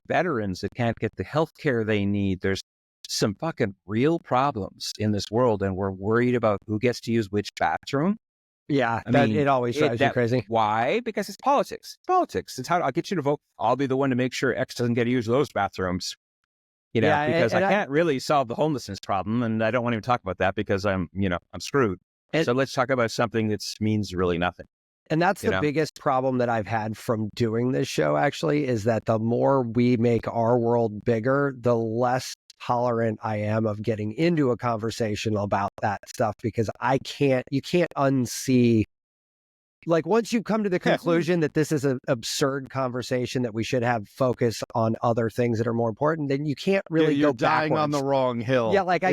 veterans that can't get the health care they need. There's some fucking real problems in this world, and we're worried about who gets to use which bathroom. Yeah, it always drives you crazy. Why? Because it's politics. It's politics. It's how I'll get you to vote. I'll be the one to make sure X doesn't get to use those bathrooms. because I can't really solve the homelessness problem, and I don't want to even talk about that because I'm screwed. So let's talk about something that means really nothing. And that's the biggest problem that I've had from doing this show, actually, is that the more we make our world bigger, the less tolerant I am of getting into a conversation about that stuff, because you can't unsee. Like, once you come to the conclusion that this is an absurd conversation, that we should have focus on other things that are more important, then you can't really you're go dying backwards. on the wrong hill. Yeah, like I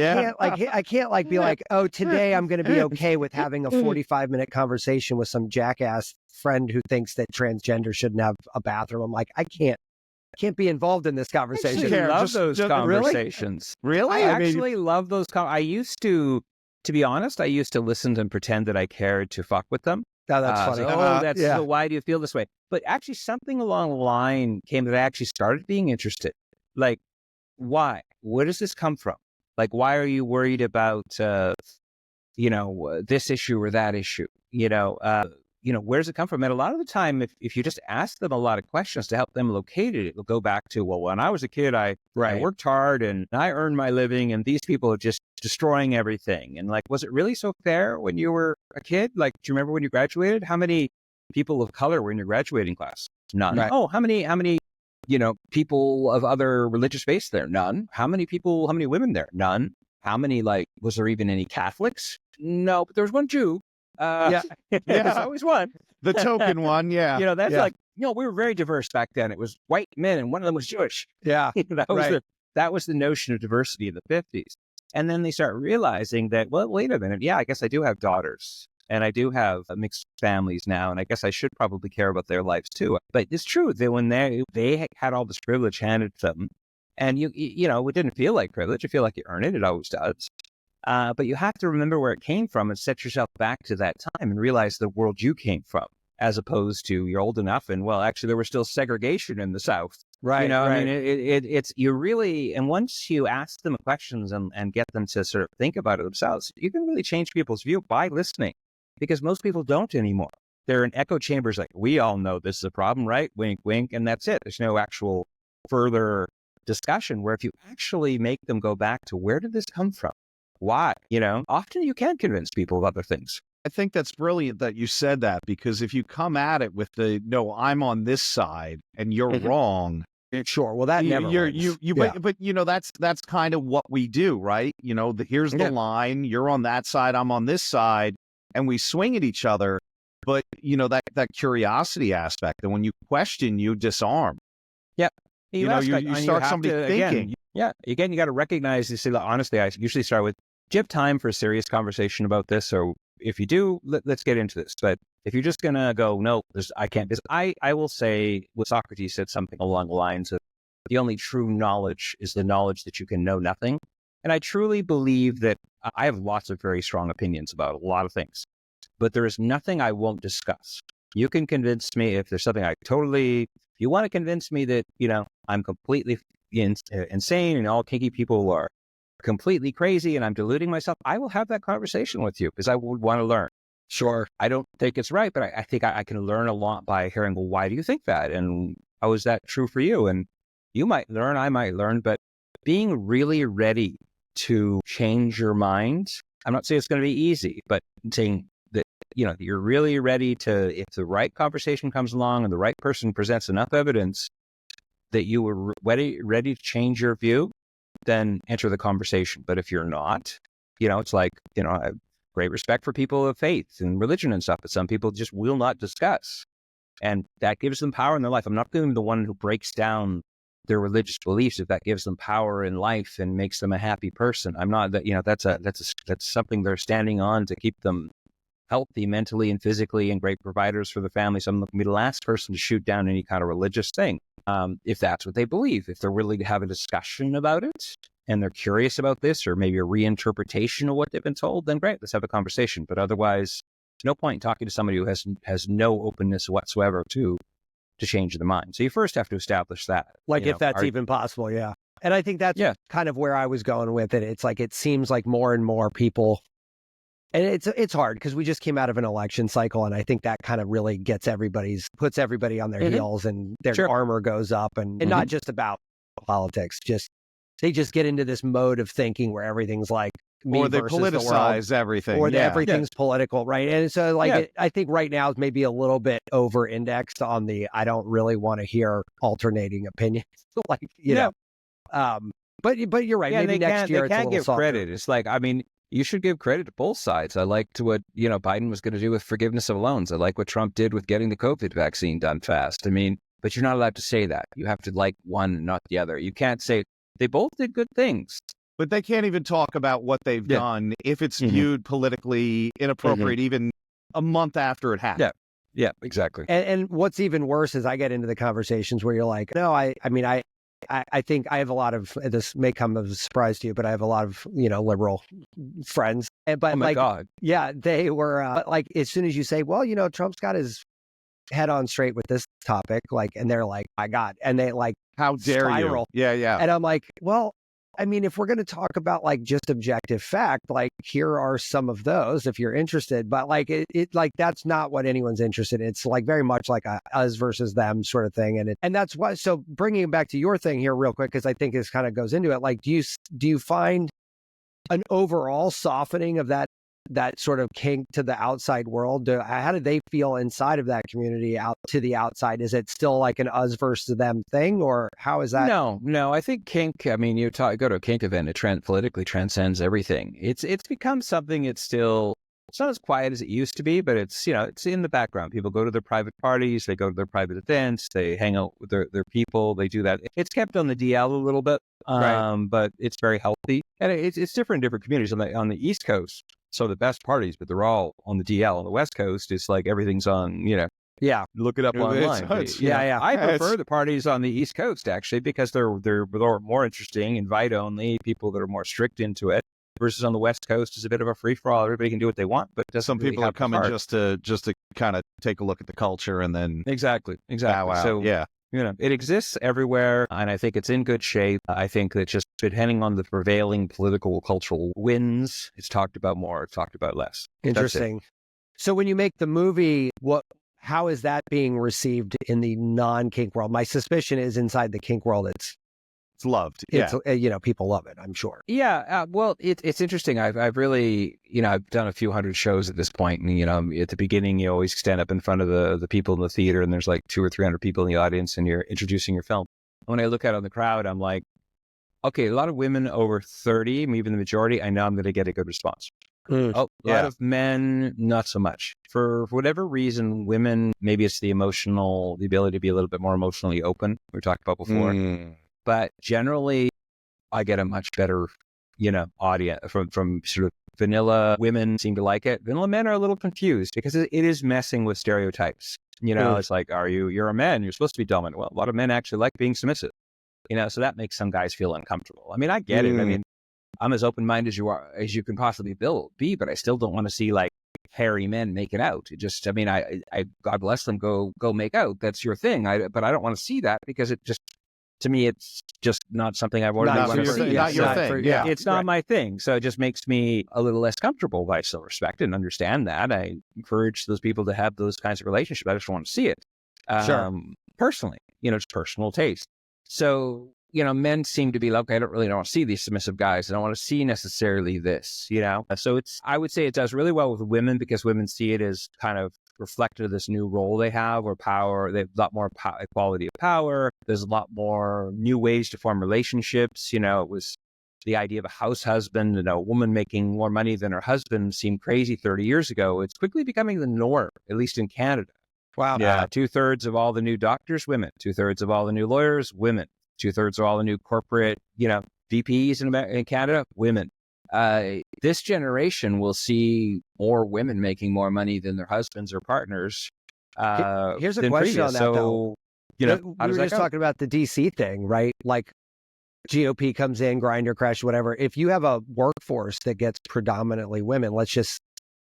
can't be like, oh, today I'm going to be okay with having a 45-minute conversation with some jackass friend who thinks that transgender shouldn't have a bathroom. I'm like, I can't be involved in this conversation. I love those conversations. Really? I actually love those. I used to be honest, I used to listen and pretend that I cared to fuck with them. Oh, that's funny. So why do you feel this way? But actually, something along the line came that I actually started being interested. Like, why? Where does this come from? Like, why are you worried about, this issue or that issue? Where does it come from? And a lot of the time, if you just ask them a lot of questions to help them locate it, it'll go back to, well, when I was a kid, I worked hard and I earned my living, and these people are just destroying everything. And like, was it really so fair when you were a kid? Like, do you remember when you graduated? How many people of color were in your graduating class? None. Right. Oh, how many, people of other religious faiths there? None. How many women there? None. How many, was there even any Catholics? No, but there was one Jew. There's always one. The token one, yeah. We were very diverse back then. It was white men and one of them was Jewish. Yeah. That was the notion of diversity in the 50s. And then they start realizing that, well, wait a minute. Yeah, I guess I do have daughters and I do have mixed families now. And I guess I should probably care about their lives too. But it's true that when they had all this privilege handed to them, and it didn't feel like privilege. You feel like you earn it. It always does. But you have to remember where it came from and set yourself back to that time and realize the world you came from, as opposed to you're old enough and, well, actually there was still segregation in the South. Right. I mean, it's you really, and once you ask them questions and get them to sort of think about it themselves, you can really change people's view by listening, because most people don't anymore. They're in echo chambers like, we all know this is a problem, right? Wink, wink. And that's it. There's no actual further discussion, where if you actually make them go back to, where did this come from? Why? Often you can convince people of other things. I think that's brilliant that you said that, because if you come at it with no, I'm on this side and you're wrong. Sure. Well, that never wins. But that's kind of what we do, right? Here's the line. You're on that side. I'm on this side, and we swing at each other. But that curiosity aspect, and when you question, you disarm. Yeah. You start somebody thinking. Again, you got to recognize. You see, honestly, I usually start with, do you have time for a serious conversation about this? Or if you do, let's get into this. But if you're just going to go, no, I can't. I will say what Socrates said, something along the lines of, the only true knowledge is the knowledge that you can know nothing. And I truly believe that I have lots of very strong opinions about a lot of things, but there is nothing I won't discuss. You can convince me if there's something if you want to convince me that, I'm completely insane and all kinky people are completely crazy and I'm deluding myself, I will have that conversation with you because I would want to learn. Sure. I don't think it's right, but I think I can learn a lot by hearing, well, why do you think that? And how is that true for you? And you might learn, I might learn, but being really ready to change your mind, I'm not saying it's going to be easy, but saying that, you're really ready to, if the right conversation comes along and the right person presents enough evidence that you were ready to change your view, then enter the conversation. But if you're not, it's like, I have great respect for people of faith and religion and stuff, but some people just will not discuss. And that gives them power in their life. I'm not going to be the one who breaks down their religious beliefs if that gives them power in life and makes them a happy person. I'm not that, that's something they're standing on to keep them healthy mentally and physically and great providers for the family. So I'm going to be the last person to shoot down any kind of religious thing. If that's what they believe, if they're willing to have a discussion about it and they're curious about this, or maybe a reinterpretation of what they've been told, then great, let's have a conversation. But otherwise, there's no point in talking to somebody who has no openness whatsoever to change their mind. So you first have to establish that. If that's even possible, yeah. And I think that's kind of where I was going with it. It's like, it seems like more and more people, and it's hard because we just came out of an election cycle, and I think that kind of really puts everybody on their heels, and their armor goes up, and not just about politics, just they just get into this mode of thinking where everything's like me or they versus the world, politicize everything, or everything's political, right? And so like I think right now is maybe a little bit over indexed on the I don't really want to hear alternating opinions, like you know. But you're right. Yeah, maybe next year they can't give softer. credit. It's like, I mean, you should give credit to both sides. I liked what, Biden was going to do with forgiveness of loans. I like what Trump did with getting the COVID vaccine done fast. I mean, but you're not allowed to say that. You have to like one, not the other. You can't say they both did good things. But they can't even talk about what they've done if it's viewed politically inappropriate, even a month after it happened. Yeah, exactly. And what's even worse is I get into the conversations where you're like, no, I mean, I think I have a lot of, this may come as a surprise to you, but I have a lot of, liberal friends. But oh my God. Yeah, they were like, as soon as you say, well, Trump's got his head on straight with this topic, like, and they're like, my God. And they like, how dare spiral. you? Yeah. And I'm like, well, I mean, if we're going to talk about like just objective fact, like here are some of those if you're interested, but like it like that's not what anyone's interested in. It's like very much like a us versus them sort of thing. And that's why, so bringing it back to your thing here real quick, because I think this kind of goes into it. Like, do you find an overall softening of that sort of kink to the outside world? How do they feel inside of that community out to the outside? Is it still like an us versus them thing, or how is that? No. I think kink, I mean, go to a kink event, it politically transcends everything. It's become something. It's not as quiet as it used to be, but it's, it's in the background. People go to their private parties, they go to their private events, they hang out with their people, they do that. It's kept on the DL a little bit, but it's very healthy. And it's different in different communities. On the East Coast, so the best parties, but they're all on the DL. On the West Coast, it's like everything's on, look it up online. I prefer the parties on the East Coast, actually, because they're more interesting, invite only, people that are more strict into it, versus on the West Coast is a bit of a free for all. Everybody can do what they want, but some people are coming just to kind of take a look at the culture and then exactly. Wow. So yeah. It exists everywhere, and I think it's in good shape. I think that just depending on the prevailing political, cultural winds, it's talked about more, it's talked about less. Interesting. So when you make the movie, how is that being received in the non-kink world? My suspicion is inside the kink world, it's loved. People love it, I'm sure. Yeah. Well, it's interesting. I've really, I've done a few hundred shows at this point, and at the beginning, you always stand up in front of the people in the theater, and there's like 200 or 300 people in the audience, and you're introducing your film. When I look out on the crowd, I'm like, okay, a lot of women over 30, even the majority, I know I'm going to get a good response. A lot of men, not so much. For whatever reason, women, maybe it's the ability to be a little bit more emotionally open. We talked about before. But generally, I get a much better, audience from sort of vanilla women seem to like it. Vanilla men are a little confused because it is messing with stereotypes. It's like, you're a man, you're supposed to be dominant. Well, a lot of men actually like being submissive, so that makes some guys feel uncomfortable. I mean, I get it. I mean, I'm as open-minded as you can possibly be, but I still don't want to see like hairy men making out. It just, I mean, I God bless them, go make out. That's your thing. But I don't want to see that because it just, to me, it's just not something I've already wanted to see. Not your thing. It's not my thing. So it just makes me a little less comfortable, but I still respect it and understand that. I encourage those people to have those kinds of relationships. I just want to see it. Personally, it's personal taste. So, men seem to be like, okay, I don't really want to see these submissive guys. I don't want to see necessarily this, So I would say it does really well with women because women see it as kind of reflected of this new role they have or power. They have a lot more equality of power. There's a lot more new ways to form relationships. It was the idea of a house husband and a woman making more money than her husband seemed crazy 30 years ago. It's quickly becoming the norm, at least in Canada. Wow. 2/3 of all the new doctors, women. 2/3 of all the new lawyers, women. 2/3 of all the new corporate, VPs in Canada, women. This generation will see more women making more money than their husbands or partners. Here's a question on that, though. We were just talking about the DC thing, right? Like GOP comes in, Grindr crash, whatever. If you have a workforce that gets predominantly women, let's just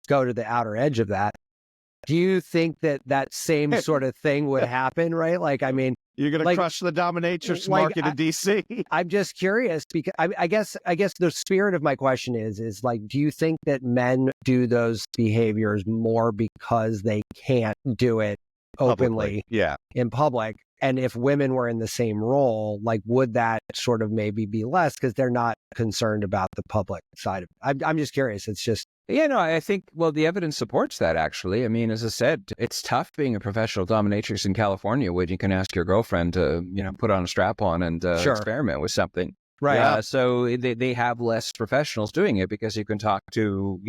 go to the outer edge of that. Do you think that same sort of thing would happen, right? Like, I mean, you're going to crush the dominatrix market in DC. I'm just curious because I guess the spirit of my question is like, do you think that men do those behaviors more because they can't do it openly Yeah. in public. And if women were in the same role, like, would that sort of maybe be less because they're not concerned about the public side of it? I'm just curious. It's just. Yeah, no, I think, well, the evidence supports that, actually. I mean, as I said, it's tough being a professional dominatrix in California when you can ask your girlfriend to, put on a strap on and experiment with something. Right. So they have less professionals doing it because you can talk to,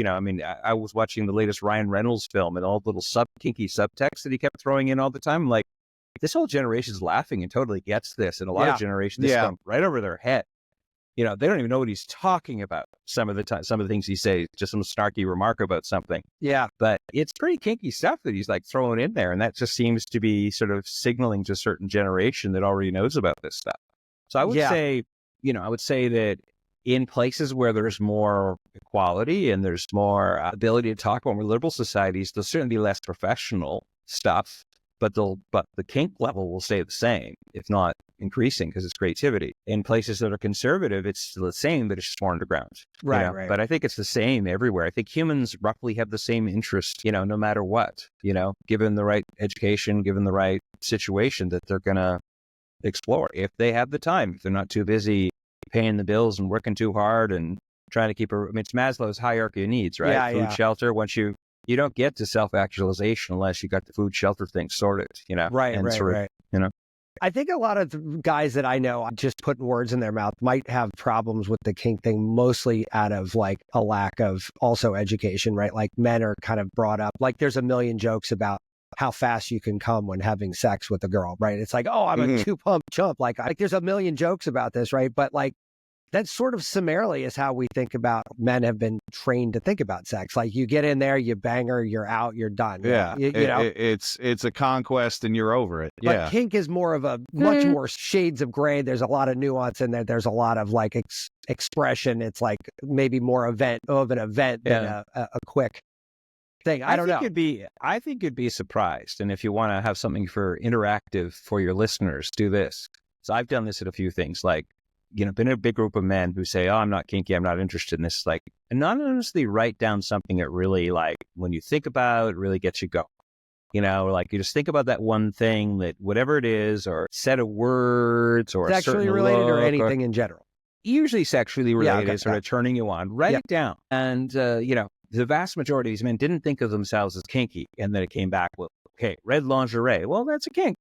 I was watching the latest Ryan Reynolds film and all the little kinky subtext that he kept throwing in all the time. Like, this whole generation's laughing and totally gets this. And a lot of generations, this is going right over their head. They don't even know what he's talking about some of the time, some of the things he says, just some snarky remark about something. Yeah. But it's pretty kinky stuff that he's like throwing in there. And that just seems to be sort of signaling to a certain generation that already knows about this stuff. So I would say, that in places where there's more equality and there's more ability to talk about more liberal societies, there'll certainly be less professional stuff, but the kink level will stay the same, if not increasing, because it's creativity. In places that are conservative, it's still the same, but it's just more underground. Right. But I think it's the same everywhere. I think humans roughly have the same interest, no matter what, given the right education, given the right situation that they're going to explore if they have the time, if they're not too busy paying the bills and working too hard and trying to keep it's Maslow's hierarchy of needs, right? Food, shelter. Once you don't get to self-actualization unless you got the food shelter thing sorted, Right. I think a lot of the guys that I know, just putting words in their mouth, might have problems with the kink thing, mostly out of like a lack of also education, right? Like, men are kind of brought up, like, there's a million jokes about how fast you can come when having sex with a girl, right? It's like, oh, I'm a 2-pump chump. Like, there's a million jokes about this, right? But like, that's sort of summarily is how we think about, men have been trained to think about sex. Like, you get in there, you bang her, you're out, you're done. Yeah. It's a conquest and you're over it. Yeah. But kink is more of a much more shades of gray. There's a lot of nuance in there. There's a lot of like expression. It's like maybe more of an event than a quick thing. I don't know. I think you'd be surprised. And if you want to have something for interactive for your listeners, do this. So I've done this at a few things, like, been in a big group of men who say, oh, I'm not kinky, I'm not interested in this. Like, anonymously write down something that really, like, when you think about it, really gets you going. Like, you just think about that one thing, that whatever it is, or set of words, or sexually related, or anything in general. Usually sexually related, sort of turning you on. Write it down. And, the vast majority of these men didn't think of themselves as kinky. And then it came back with, okay, red lingerie. Well, that's a kink.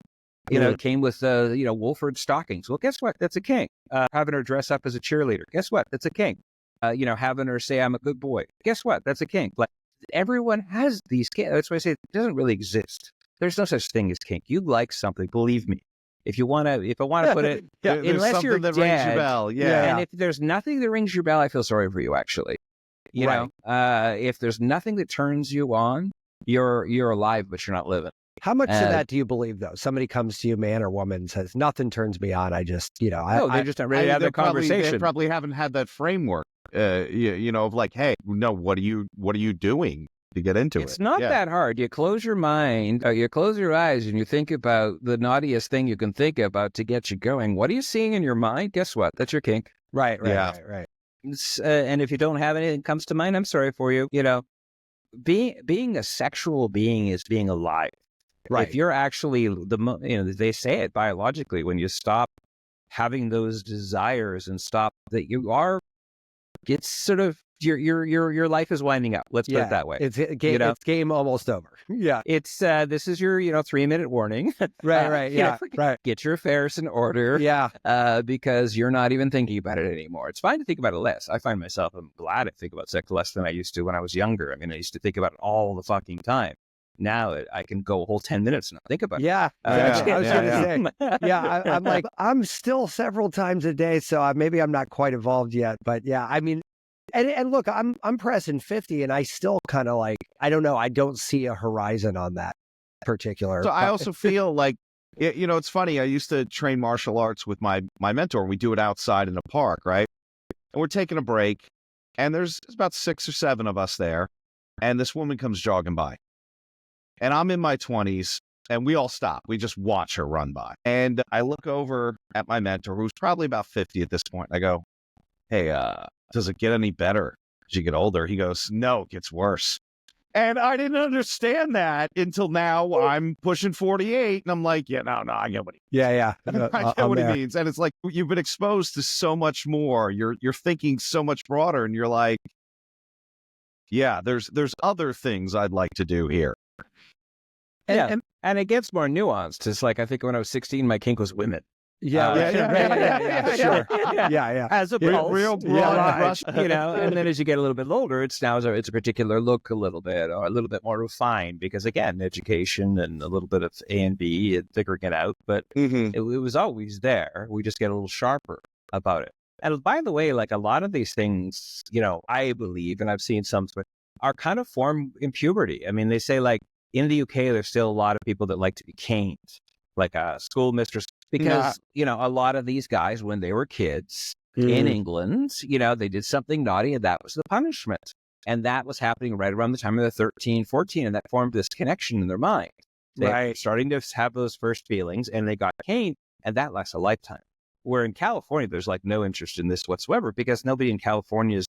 It came with, Wolford stockings. Well, guess what? That's a kink. Having her dress up as a cheerleader. Guess what? That's a kink. Having her say, I'm a good boy. Guess what? That's a kink. Like, everyone has these kinks. That's why I say it doesn't really exist. There's no such thing as kink. You like something, believe me. If I want to put it, unless you're that dead, rings your bell. Yeah. And if there's nothing that rings your bell, I feel sorry for you, actually. If there's nothing that turns you on, you're alive, but you're not living. How much of that do you believe, though? Somebody comes to you, man or woman, says, nothing turns me on. I just, they're just not ready to have that conversation. They probably haven't had that framework, of like, hey, no, what are you doing to get into it? It's not that hard. You close your mind, you close your eyes, and you think about the naughtiest thing you can think about to get you going. What are you seeing in your mind? Guess what? That's your kink. Right. And if you don't have anything that comes to mind, I'm sorry for you. Being a sexual being is being alive. Right. If you're actually they say it biologically, when you stop having those desires and stop that you are, it's sort of your life is winding up. Let's put it that way. It's game. It's game almost over. Yeah. It's this is your 3-minute warning. Right. Right. Get your affairs in order. Yeah. Because you're not even thinking about it anymore. It's fine to think about it less. I find myself, I'm glad I think about sex less than I used to when I was younger. I mean, I used to think about it all the fucking time. Now I can go a whole 10 minutes and not think about it. Yeah. I was going to say. I'm like, I'm still several times a day, so maybe I'm not quite evolved yet. But yeah, I mean, and look, I'm pressing 50, and I still kind of like, I don't know, I don't see a horizon on that particular. So I also feel like, it's funny. I used to train martial arts with my mentor. We do it outside in a park, right? And we're taking a break, and there's about 6 or 7 of us there, and this woman comes jogging by. And I'm in my 20s, and we all stop. We just watch her run by. And I look over at my mentor, who's probably about 50 at this point. I go, hey, does it get any better as you get older? He goes, no, it gets worse. And I didn't understand that until now. I'm pushing 48, and I'm like, yeah, no, I get what he Yeah. I get what he means. And it's like, you've been exposed to so much more. You're thinking so much broader, and you're like, yeah, there's other things I'd like to do here. And it gets more nuanced. It's like, I think when I was 16, my kink was women. Yeah, sure. Yeah. As a real broad brush, you know. And then as you get a little bit older, it's a particular look, a little bit, or a little bit more refined, because again, education and a little bit of A and B and figuring it out. But it was always there. We just get a little sharper about it. And by the way, like a lot of these things, you know, I believe, and I've seen some, are kind of formed in puberty. I mean, they say like in the UK, there's still a lot of people that like to be caned, like a school mistress. Because, you know, a lot of these guys, when they were kids in England, you know, they did something naughty and that was the punishment. And that was happening right around the time of they're 13, 14. And that formed this connection in their mind. They're starting to have those first feelings, and they got caned, and that lasts a lifetime. Where in California, there's like no interest in this whatsoever, because nobody in California has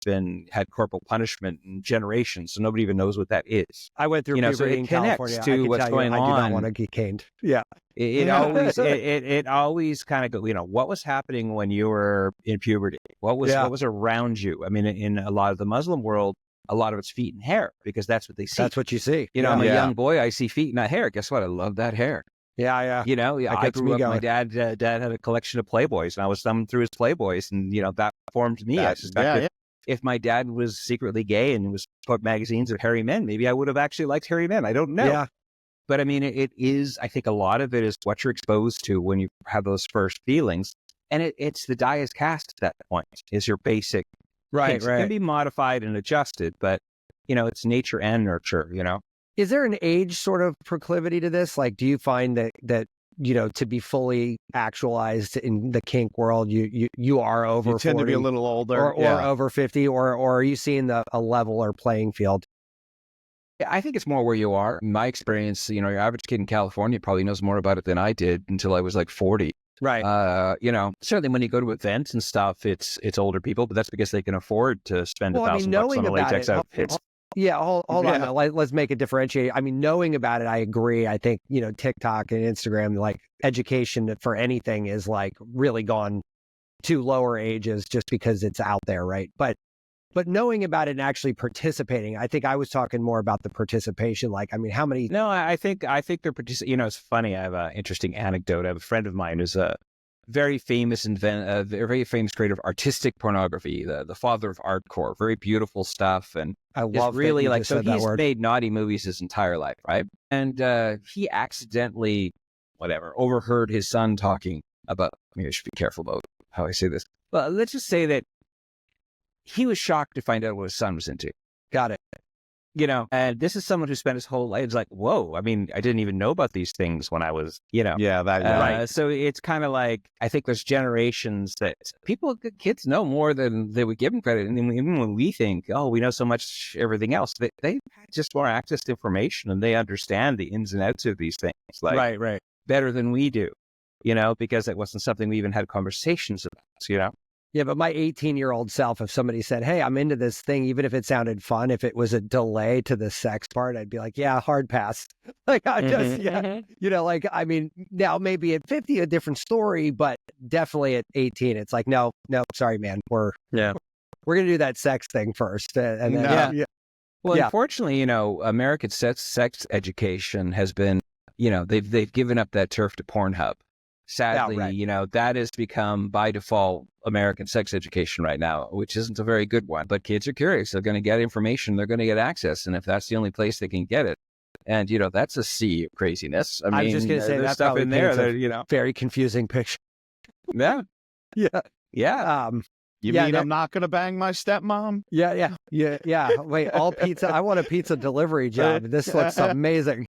had corporal punishment in generations. So nobody even knows what that is. I went through puberty so it in connects California. to what's going on. I do not want to get caned. Yeah. It always kind of go, you know, what was happening when you were in puberty? What was around you? I mean, in a lot of the Muslim world, a lot of it's feet and hair, because that's what they see. That's what you see. You know, I'm a young boy. I see feet, not hair. Guess what? I love that hair. Yeah. You know, I grew up, my dad had a collection of Playboys, and I was thumbing through his Playboys, and, you know, that formed me. I suspect if my dad was secretly gay and was put magazines of hairy men, maybe I would have actually liked hairy men. I don't know. Yeah. But I mean, it is, I think a lot of it is what you're exposed to when you have those first feelings. And it's the die is cast at that point, is your basic. Right. It can be modified and adjusted, but, you know, it's nature and nurture, you know. Is there an age sort of proclivity to this? Like, do you find that you know, to be fully actualized in the kink world, you are over 40? You tend to be a little older. Or over 50, or are you seeing a level or playing field? I think it's more where you are. In my experience, you know, your average kid in California probably knows more about it than I did until I was like 40. Right. You know, certainly when you go to events and stuff, it's older people, but that's because they can afford to spend $1,000 on a latex outfit. Yeah, hold on. Let's make it differentiate. I mean, knowing about it, I agree. I think, you know, TikTok and Instagram, like education for anything is like really gone to lower ages just because it's out there, right? But knowing about it and actually participating, I think I was talking more about the participation. Like, I mean, how many? No, I think they're participating. You know, it's funny. I have an interesting anecdote. I have a friend of mine who's a very famous very famous creator of artistic pornography, the father of artcore, very beautiful stuff. And I love really like, so he's made naughty movies his entire life, right? And he accidentally, overheard his son talking about, I mean, I should be careful about how I say this. Well, let's just say that he was shocked to find out what his son was into. Got it. You know, and this is someone who spent his whole life. It's like, whoa, I mean, I didn't even know about these things when I was, you know. Yeah, right. So it's kind of like, I think there's generations that kids know more than they would give them credit. And even when we think, oh, we know so much, everything else, they just more access to information, and they understand the ins and outs of these things. Like, right. Better than we do, you know, because it wasn't something we even had conversations about, you know. Yeah, but my 18-year-old self, if somebody said, hey, I'm into this thing, even if it sounded fun, if it was a delay to the sex part, I'd be like, yeah, hard pass. Like, I just, you know, like, I mean, now maybe at 50, a different story, but definitely at 18, it's like, no, sorry, man. We're going to do that sex thing first. And then, Well, unfortunately, you know, American sex education has been, you know, they've given up that turf to Pornhub. Sadly, you know, that has become by default American sex education right now, which isn't a very good one. But kids are curious. They're going to get information. They're going to get access. And if that's the only place they can get it, and, you know, that's a sea of craziness. I mean, was just going to say that's stuff in there that, you know, very confusing picture. Yeah. You mean I'm not going to bang my stepmom? Yeah. Wait, all pizza. I want a pizza delivery job. This looks amazing.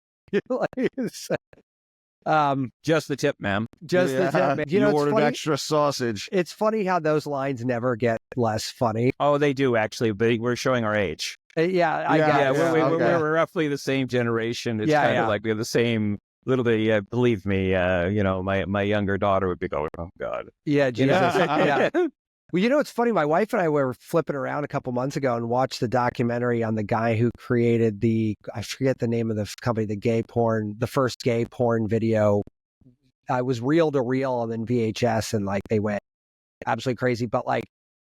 Just the tip, ma'am. Just the tip, ma'am. You ordered extra sausage. It's funny how those lines never get less funny. Oh, they do actually, but we're showing our age. We're roughly the same generation. It's kind of like we have the same little bit. Believe me, you know, my younger daughter would be going, oh God. Yeah, Jesus. Well, it's funny. My wife and I were flipping around a couple months ago and watched the documentary on the guy who created I forget the name of the company, the first gay porn video. It was reel to reel and then VHS, and like they went absolutely crazy. But like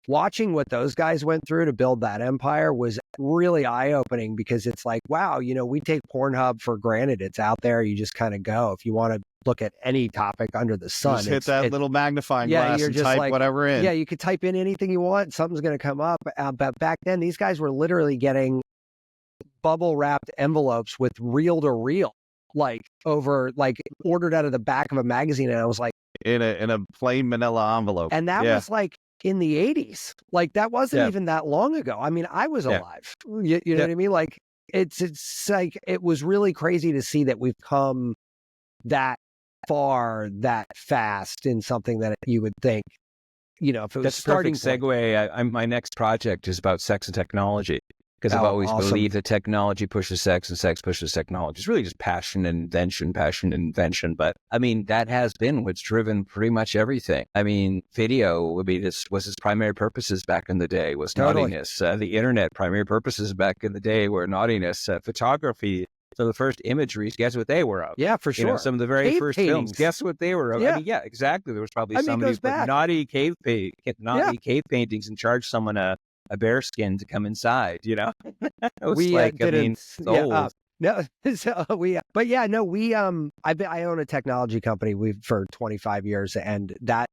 watching what those guys went through to build that empire was really eye-opening, because it's like, wow, we take Pornhub for granted. It's out there. You just kind of go. If you want to look at any topic under the sun, just hit that little magnifying glass and type whatever in. Yeah, you could type in anything you want. Something's going to come up. But back then, these guys were literally getting bubble-wrapped envelopes with reel-to-reel, ordered out of the back of a magazine. And I was like, in a plain manila envelope. And that was like in the 80s. Like that wasn't even that long ago. I mean, I was alive. You know what I mean? Like it's like, it was really crazy to see that we've come that far that fast in something that you would think, if it was that's starting perfect segue. My next project is about sex and technology, because I've always believed that technology pushes sex and sex pushes technology. It's really just passion and invention. But I mean, that has been what's driven pretty much everything. I mean, video, this was its primary purposes back in the day, was naughtiness. The internet, primary purposes back in the day were naughtiness. Photography, so the first imageries, guess what they were of? Yeah, for sure. Some of the very first films, guess what they were of? Yeah. I mean, exactly. There was probably somebody who put naughty cave paintings and charged someone a bear skin to come inside, It was I own a technology company for 25 years, and that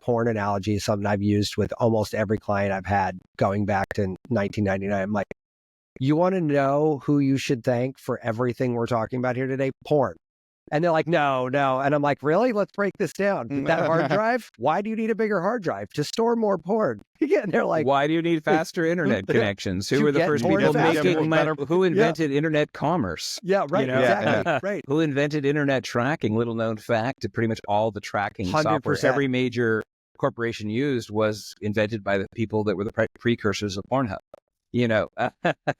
porn analogy is something I've used with almost every client I've had going back to 1999. I'm like, you want to know who you should thank for everything we're talking about here today? Porn. And they're like, no. And I'm like, really? Let's break this down. That hard drive? Why do you need a bigger hard drive? To store more porn. And they're like, why do you need faster internet connections? Who were the first people who invented internet commerce? Yeah, right. Exactly. Right. Who invented internet tracking? Little known fact, pretty much all the tracking 100%. Software every major corporation used was invented by the people that were the precursors of Pornhub.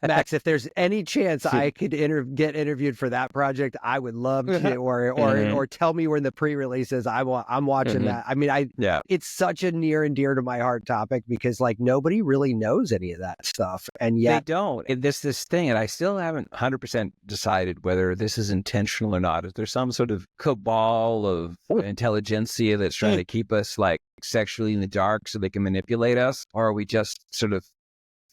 Max, if there's any chance I could get interviewed for that project, I would love to, or tell me when the pre-release is. I'm watching that. I mean, it's such a near and dear to my heart topic, because like nobody really knows any of that stuff, and yet they don't. And this thing, and I still haven't 100% decided whether this is intentional or not. Is there some sort of cabal of intelligentsia that's trying to keep us like sexually in the dark so they can manipulate us, or are we just sort of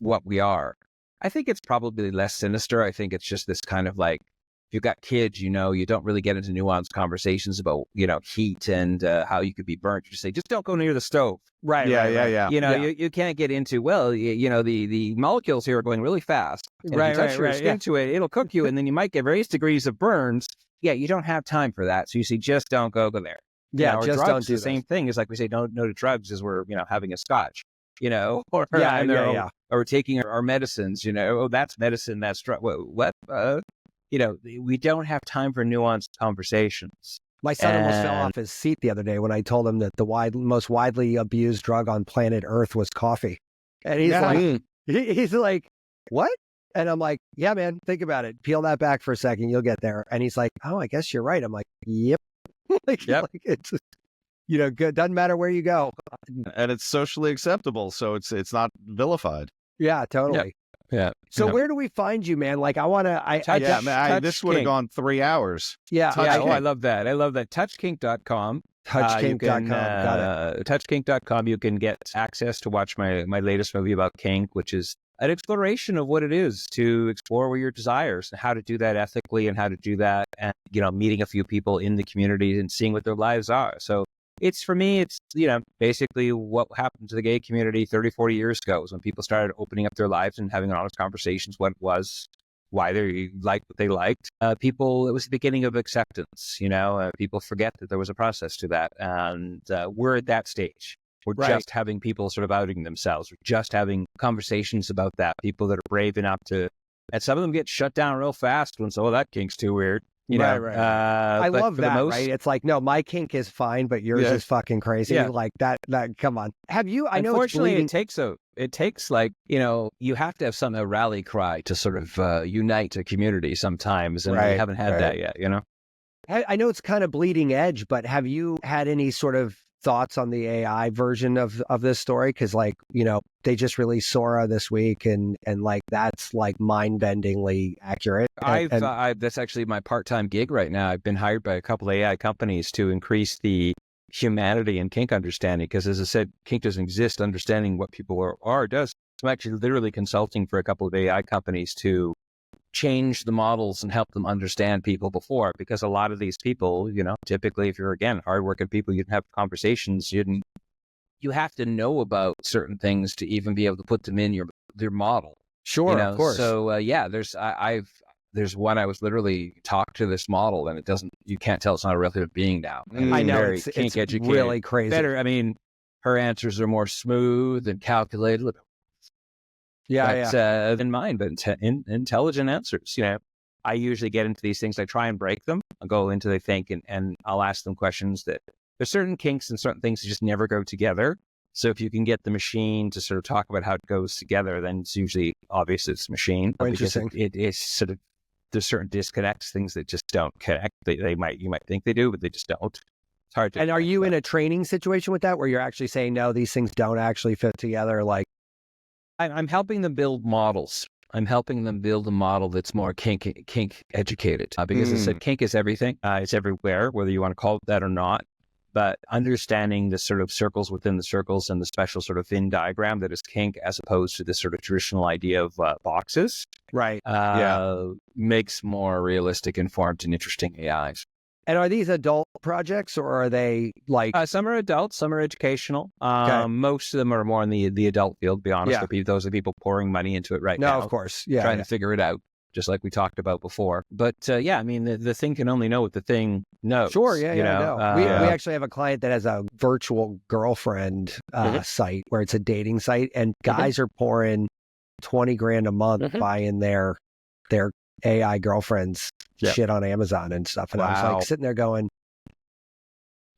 what we are? I think it's probably less sinister. I think it's just this kind of like, if you've got kids, you don't really get into nuanced conversations about, heat and how you could be burnt. You just say, just don't go near the stove. Right. Yeah. You can't get into, the molecules here are going really fast. And if you touch your skin to it, it'll cook you, and then you might get various degrees of burns. Yeah, you don't have time for that. So you say, just don't go there. Yeah, just drugs, don't do the same thing. Is like we say, don't no to drugs as we're, having a scotch. Or we're taking our medicines, that's medicine, that's drug. What? We don't have time for nuanced conversations. My son almost fell off his seat the other day when I told him that the most widely abused drug on planet Earth was coffee. And he's like, what? And I'm like, yeah, man, think about it. Peel that back for a second. You'll get there. And he's like, oh, I guess you're right. I'm like, yep. It's good. Doesn't matter where you go. And it's socially acceptable. So it's not vilified. Yeah, totally. Yeah. So where do we find you, man? Like, I want to, this would have gone 3 hours. Yeah. Oh, I love that. Touchkink.com. Touchkink.com. Got it. Touchkink.com. You can get access to watch my latest movie about kink, which is an exploration of what it is to explore your desires and how to do that ethically, and how to do that, and meeting a few people in the community and seeing what their lives are. So for me, it's basically what happened to the gay community 30, 40 years ago, was when people started opening up their lives and having honest conversations, what it was, why they liked what they liked. It was the beginning of acceptance. People forget that there was a process to that, and we're at that stage. We're just having people sort of outing themselves. We're just having conversations about that. People that are brave enough to, and some of them get shut down real fast when, that kink's too weird. Right. I love that, right? It's like, no, my kink is fine, but yours is fucking crazy. Yeah. Like that, come on. Have you, I know unfortunately it takes like, you have to have a rally cry to sort of unite a community sometimes. And we haven't had that yet, I know it's kind of bleeding edge, but have you had any sort of thoughts on the AI version of this story? Because like, you know, they just released Sora this week, and like that's like mind-bendingly accurate. That's actually my part-time gig right now. I've been hired by a couple of AI companies to increase the humanity and kink understanding, because as I said, kink doesn't exist. Understanding what people are does. So I'm actually literally consulting for a couple of AI companies to change the models and help them understand people before, because a lot of these people, you know, typically if you're, again, hardworking people, you'd have conversations, you have to know about certain things to even be able to put them in your model. Sure, you know? of course. So there's one I was literally talked to this model, and you can't tell it's not a real human being now. I know, very it's kink educated, really crazy. Better, I mean, her answers are more smooth and calculated. In mind, but intelligent answers. You know, I usually get into these things. I try and break them. I'll go into they think, and I'll ask them questions that there's certain kinks and certain things that just never go together. So if you can get the machine to sort of talk about how it goes together, then it's usually obvious it's machine. Interesting. It is sort of, there's certain disconnects, things that just don't connect. You might think they do, but they just don't. It's hard to. And are you in a training situation with that, where you're actually saying, no, these things don't actually fit together? Like, I'm helping them build models. I'm helping them build a model that's more kink educated, because as I said, kink is everything. It's everywhere, whether you want to call it that or not. But understanding the sort of circles within the circles and the special sort of Venn diagram that is kink, as opposed to this sort of traditional idea of boxes, right? Makes more realistic, informed, and interesting AIs. And are these adult projects, or are they like... some are adult, some are educational. Okay. Most of them are more in the adult field, to be honest with you. Those are people pouring money into it right now. No, of course. Yeah. Trying to figure it out, just like we talked about before. But I mean, the thing can only know what the thing knows. Sure, yeah. We actually have a client that has a virtual girlfriend site, where it's a dating site, and guys are pouring $20,000 a month buying their AI girlfriends shit on Amazon and stuff. And I was like sitting there going,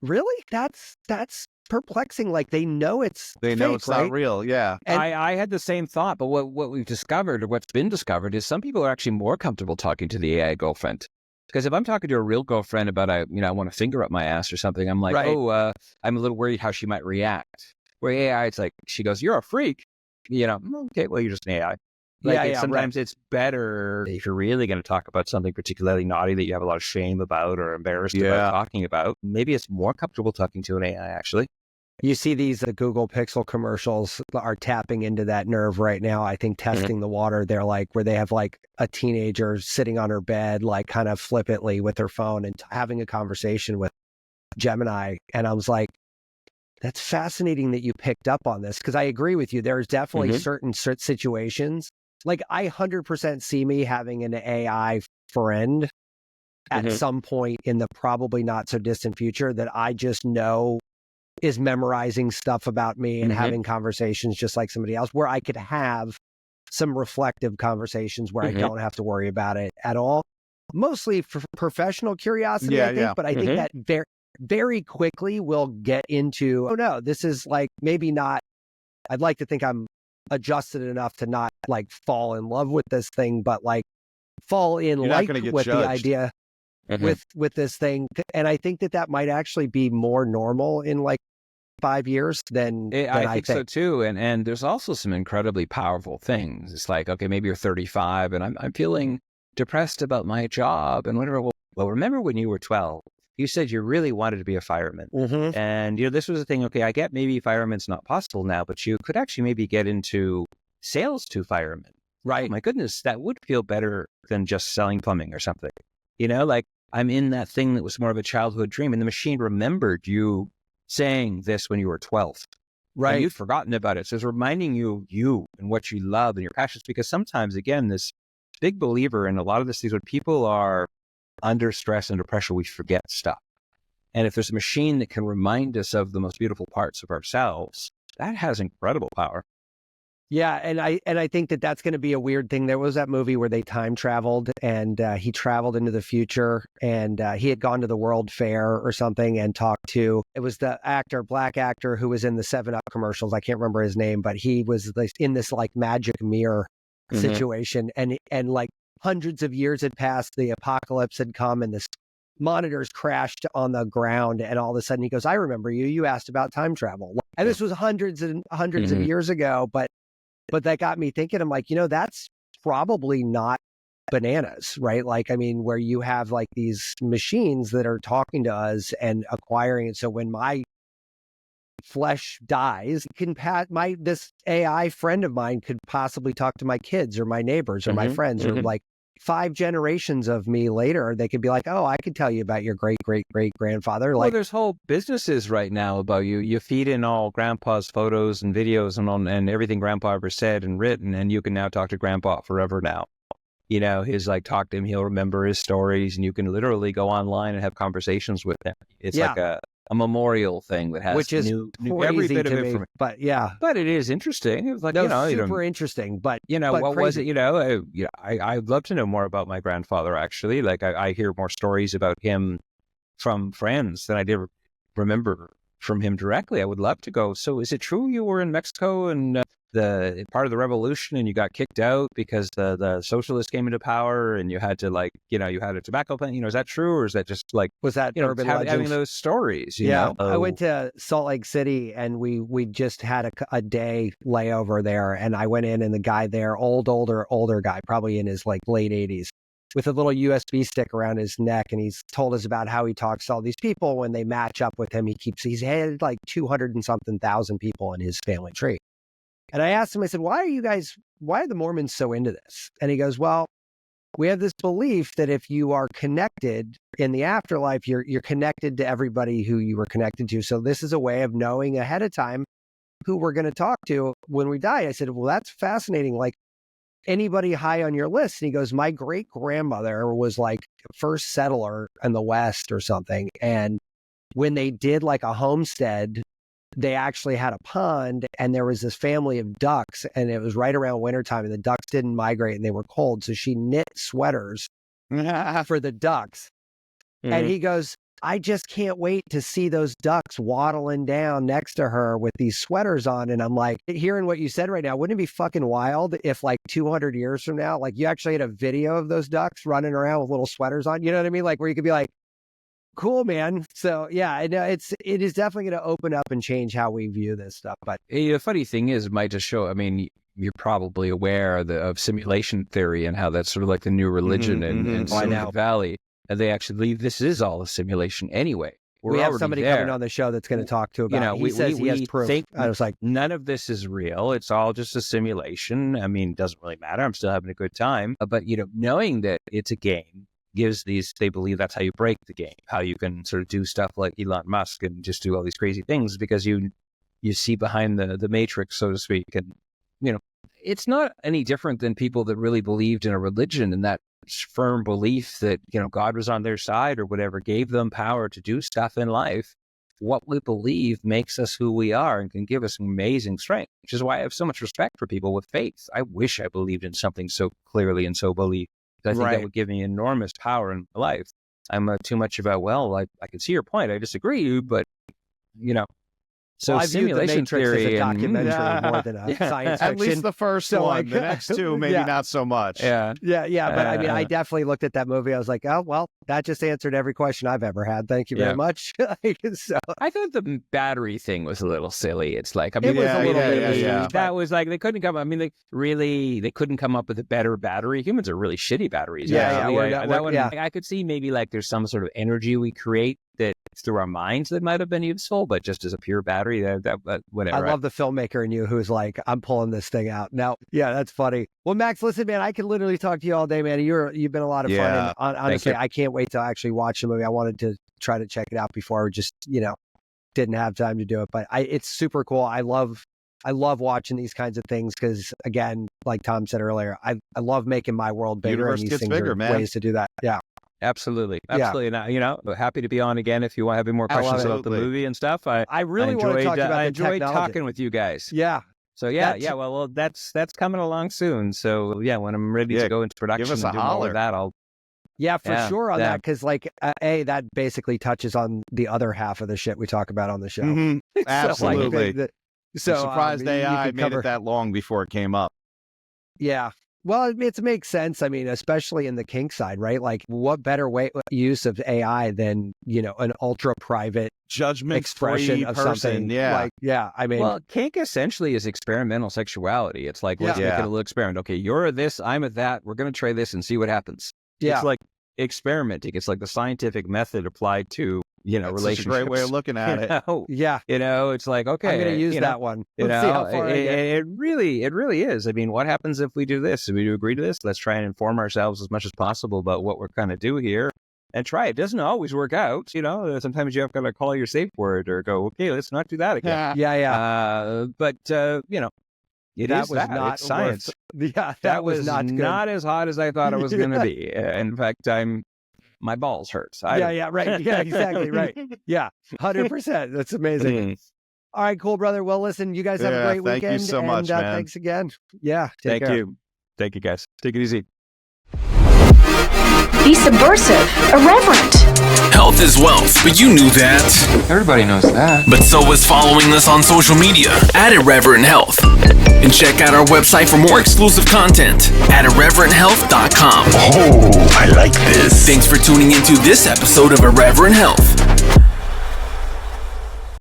really? That's perplexing. Like, they know it's fake, it's not real. Yeah. And I had the same thought, but what we've discovered, or what's been discovered, is some people are actually more comfortable talking to the AI girlfriend. Because if I'm talking to a real girlfriend about, I want a finger up my ass or something, I'm like, I'm a little worried how she might react. Where AI, it's like, she goes, you're a freak. Okay, well, you're just an AI. Sometimes it's better if you're really going to talk about something particularly naughty that you have a lot of shame about or embarrassed about talking about. Maybe it's more comfortable talking to an AI, actually. You see these Google Pixel commercials are tapping into that nerve right now. I think testing the water. They're like, where they have like a teenager sitting on her bed, like kind of flippantly with her phone and having a conversation with Gemini. And I was like, that's fascinating that you picked up on this, because I agree with you. There's definitely certain situations. Like, I 100% see me having an AI friend at some point in the probably not so distant future that I just know is memorizing stuff about me and having conversations just like somebody else, where I could have some reflective conversations where I don't have to worry about it at all. Mostly for professional curiosity, I think, but I think that very, very quickly we'll get into, oh no, this is like maybe not, I'd like to think I'm adjusted enough to not like fall in love with this thing, but like fall in like with the idea with this thing. And I think that might actually be more normal in like 5 years than I think so too. And there's also some incredibly powerful things. It's like, okay, maybe you're 35 and I'm feeling depressed about my job and whatever. Well, remember when you were 12, you said you really wanted to be a fireman. And, this was a thing. Okay, I get maybe fireman's not possible now, but you could actually maybe get into sales to firemen. Right. Oh, my goodness, that would feel better than just selling plumbing or something. Like I'm in that thing that was more of a childhood dream, and the machine remembered you saying this when you were 12. Right. And you've forgotten about it. So it's reminding you of you and what you love and your passions, because sometimes, again, this big believer in a lot of these things, when people are under stress, under pressure, we forget stuff. And if there's a machine that can remind us of the most beautiful parts of ourselves, that has incredible power. Yeah, and I think that's going to be a weird thing. There was that movie where they time traveled, and he traveled into the future, and he had gone to the World Fair or something and talked to, it was the black actor who was in the 7-Up commercials. I can't remember his name, but he was in this like magic mirror situation, and like hundreds of years had passed, the apocalypse had come, and this monitors crashed on the ground, and all of a sudden he goes, I remember you. You asked about time travel. And this was hundreds and hundreds of years ago, but that got me thinking. I'm like, that's probably not bananas, right? Like, I mean, where you have like these machines that are talking to us and acquiring it. So when my flesh dies, this AI friend of mine could possibly talk to my kids or my neighbors or my friends or like 5 generations of me later, they could be like, oh, I could tell you about your great great great grandfather. Like, well, there's whole businesses right now about you. You feed in all grandpa's photos and videos and everything grandpa ever said and written, and you can now talk to grandpa forever now. He's like, talk to him, he'll remember his stories, and you can literally go online and have conversations with him. It's like a memorial thing that has which is every bit of information. But it is interesting. It was like, super interesting. But what crazy. was it? I'd love to know more about my grandfather. Actually, like I hear more stories about him from friends than I did remember from him directly. I would love to go. So, is it true you were in Mexico and the part of the revolution, and you got kicked out because the socialists came into power, and you had to you had a tobacco plant? Is that true, or is that just like, was that urban legend? Having those stories? You know? I went to Salt Lake City, and we just had a day layover there, and I went in, and the guy there, older guy, probably in his like late 80s, with a little USB stick around his neck, and he's told us about how he talks to all these people. When they match up with him, he's had like 200 and something thousand people in his family tree. And I asked him, I said, why are the Mormons so into this? And he goes, well, we have this belief that if you are connected in the afterlife, you're connected to everybody who you were connected to. So this is a way of knowing ahead of time who we're going to talk to when we die. I said, well, that's fascinating. Like, anybody high on your list? And he goes, my great grandmother was like first settler in the West or something. And when they did like a homestead, they actually had a pond, and there was this family of ducks, and it was right around wintertime, and the ducks didn't migrate and they were cold. So she knit sweaters for the ducks. And he goes, I just can't wait to see those ducks waddling down next to her with these sweaters on. And I'm like, hearing what you said right now, wouldn't it be fucking wild if like 200 years from now, like you actually had a video of those ducks running around with little sweaters on? You know what I mean? Like, where you could be like, cool, man. So yeah, it is definitely going to open up and change how we view this stuff. But the funny thing is, it might just show, I mean, you're probably aware of simulation theory and how that's sort of like the new religion in Silicon Valley. And they actually believe this is all a simulation anyway. We have somebody coming on the show that's going to talk to about it. He says he has proof. I was like, none of this is real. It's all just a simulation. I mean, it doesn't really matter. I'm still having a good time. But, knowing that it's a game they believe that's how you break the game, how you can sort of do stuff like Elon Musk and just do all these crazy things because you see behind the matrix, so to speak. And, it's not any different than people that really believed in a religion and that firm belief that, God was on their side or whatever, gave them power to do stuff in life. What we believe makes us who we are and can give us amazing strength, which is why I have so much respect for people with faith. I wish I believed in something so clearly and so believed. I think that would give me enormous power in my life. I'm too much about, I can see your point. I disagree, but, So I view the Matrix as a documentary more than a science fiction. At least the first one. The next two, maybe not so much. Yeah. But I mean, I definitely looked at that movie. I was like, oh, well, that just answered every question I've ever had. Thank you very much. So, I thought the battery thing was a little silly. It's like, I mean, it was a little bit. That was like, they couldn't come. I mean, they couldn't come up with a better battery. Humans are really shitty batteries. I could see maybe like there's some sort of energy we create that through our minds that might have been useful, but just as a pure battery, that whatever. I love the filmmaker in you who's like, I'm pulling this thing out. Now, yeah, that's funny. Well, Max, listen, man, I could literally talk to you all day, man. You've been a lot of fun. And honestly, I can't wait to actually watch the movie. I wanted to try to check it out before, just, didn't have time to do it. But it's super cool. I love watching these kinds of things because, again, like Tom said earlier, I love making my world bigger. Universe and these things bigger, are man. ways to do that. Yeah. Absolutely. Now, happy to be on again if you want to have any more questions about the movie and stuff. I really want to talk about I enjoyed talking with you guys. Yeah. So well, that's coming along soon. So when I'm ready to go into production, give us and do more of that, I'll. Yeah, for sure on that, because that basically touches on the other half of the shit we talk about on the show. Mm-hmm. Absolutely. So I'm surprised AI made it that long before it came up. Yeah. Well, it makes sense. I mean, especially in the kink side, right? Like, what better use of AI than, an ultra private judgment expression of person, something? yeah. Like, yeah, I mean, well, kink essentially is experimental sexuality. It's like, let's make it a little experiment. Okay, you're at this, I'm at that. We're going to try this and see what happens. Yeah. It's like experimenting. It's like the scientific method applied to, relationships. That's a great way of looking at it. Yeah. It's like, okay, I'm going to use that one. Let's see how far I get. It really is. I mean, what happens if we do this? If we do agree to this, let's try and inform ourselves as much as possible about what we're going to do here and try. It doesn't always work out. Sometimes you have to call your safe word or go, okay, let's not do that again. Yeah. But it's science. That was not as hot as I thought it was going to be. In fact, my balls hurt. Right. Yeah, exactly. Right. Yeah. 100%. That's amazing. All right, cool, brother. Well, listen, you guys have a great weekend. Thank you so much, and, man. Thanks again. Yeah. Thank you. Thank you, guys. Take it easy. Be subversive, irreverent. Health is wealth, but you knew that. Everybody knows that. But so is following us on social media at Irreverent Health. And check out our website for more exclusive content at irreverenthealth.com. Oh, I like this. Thanks for tuning into this episode of Irreverent Health.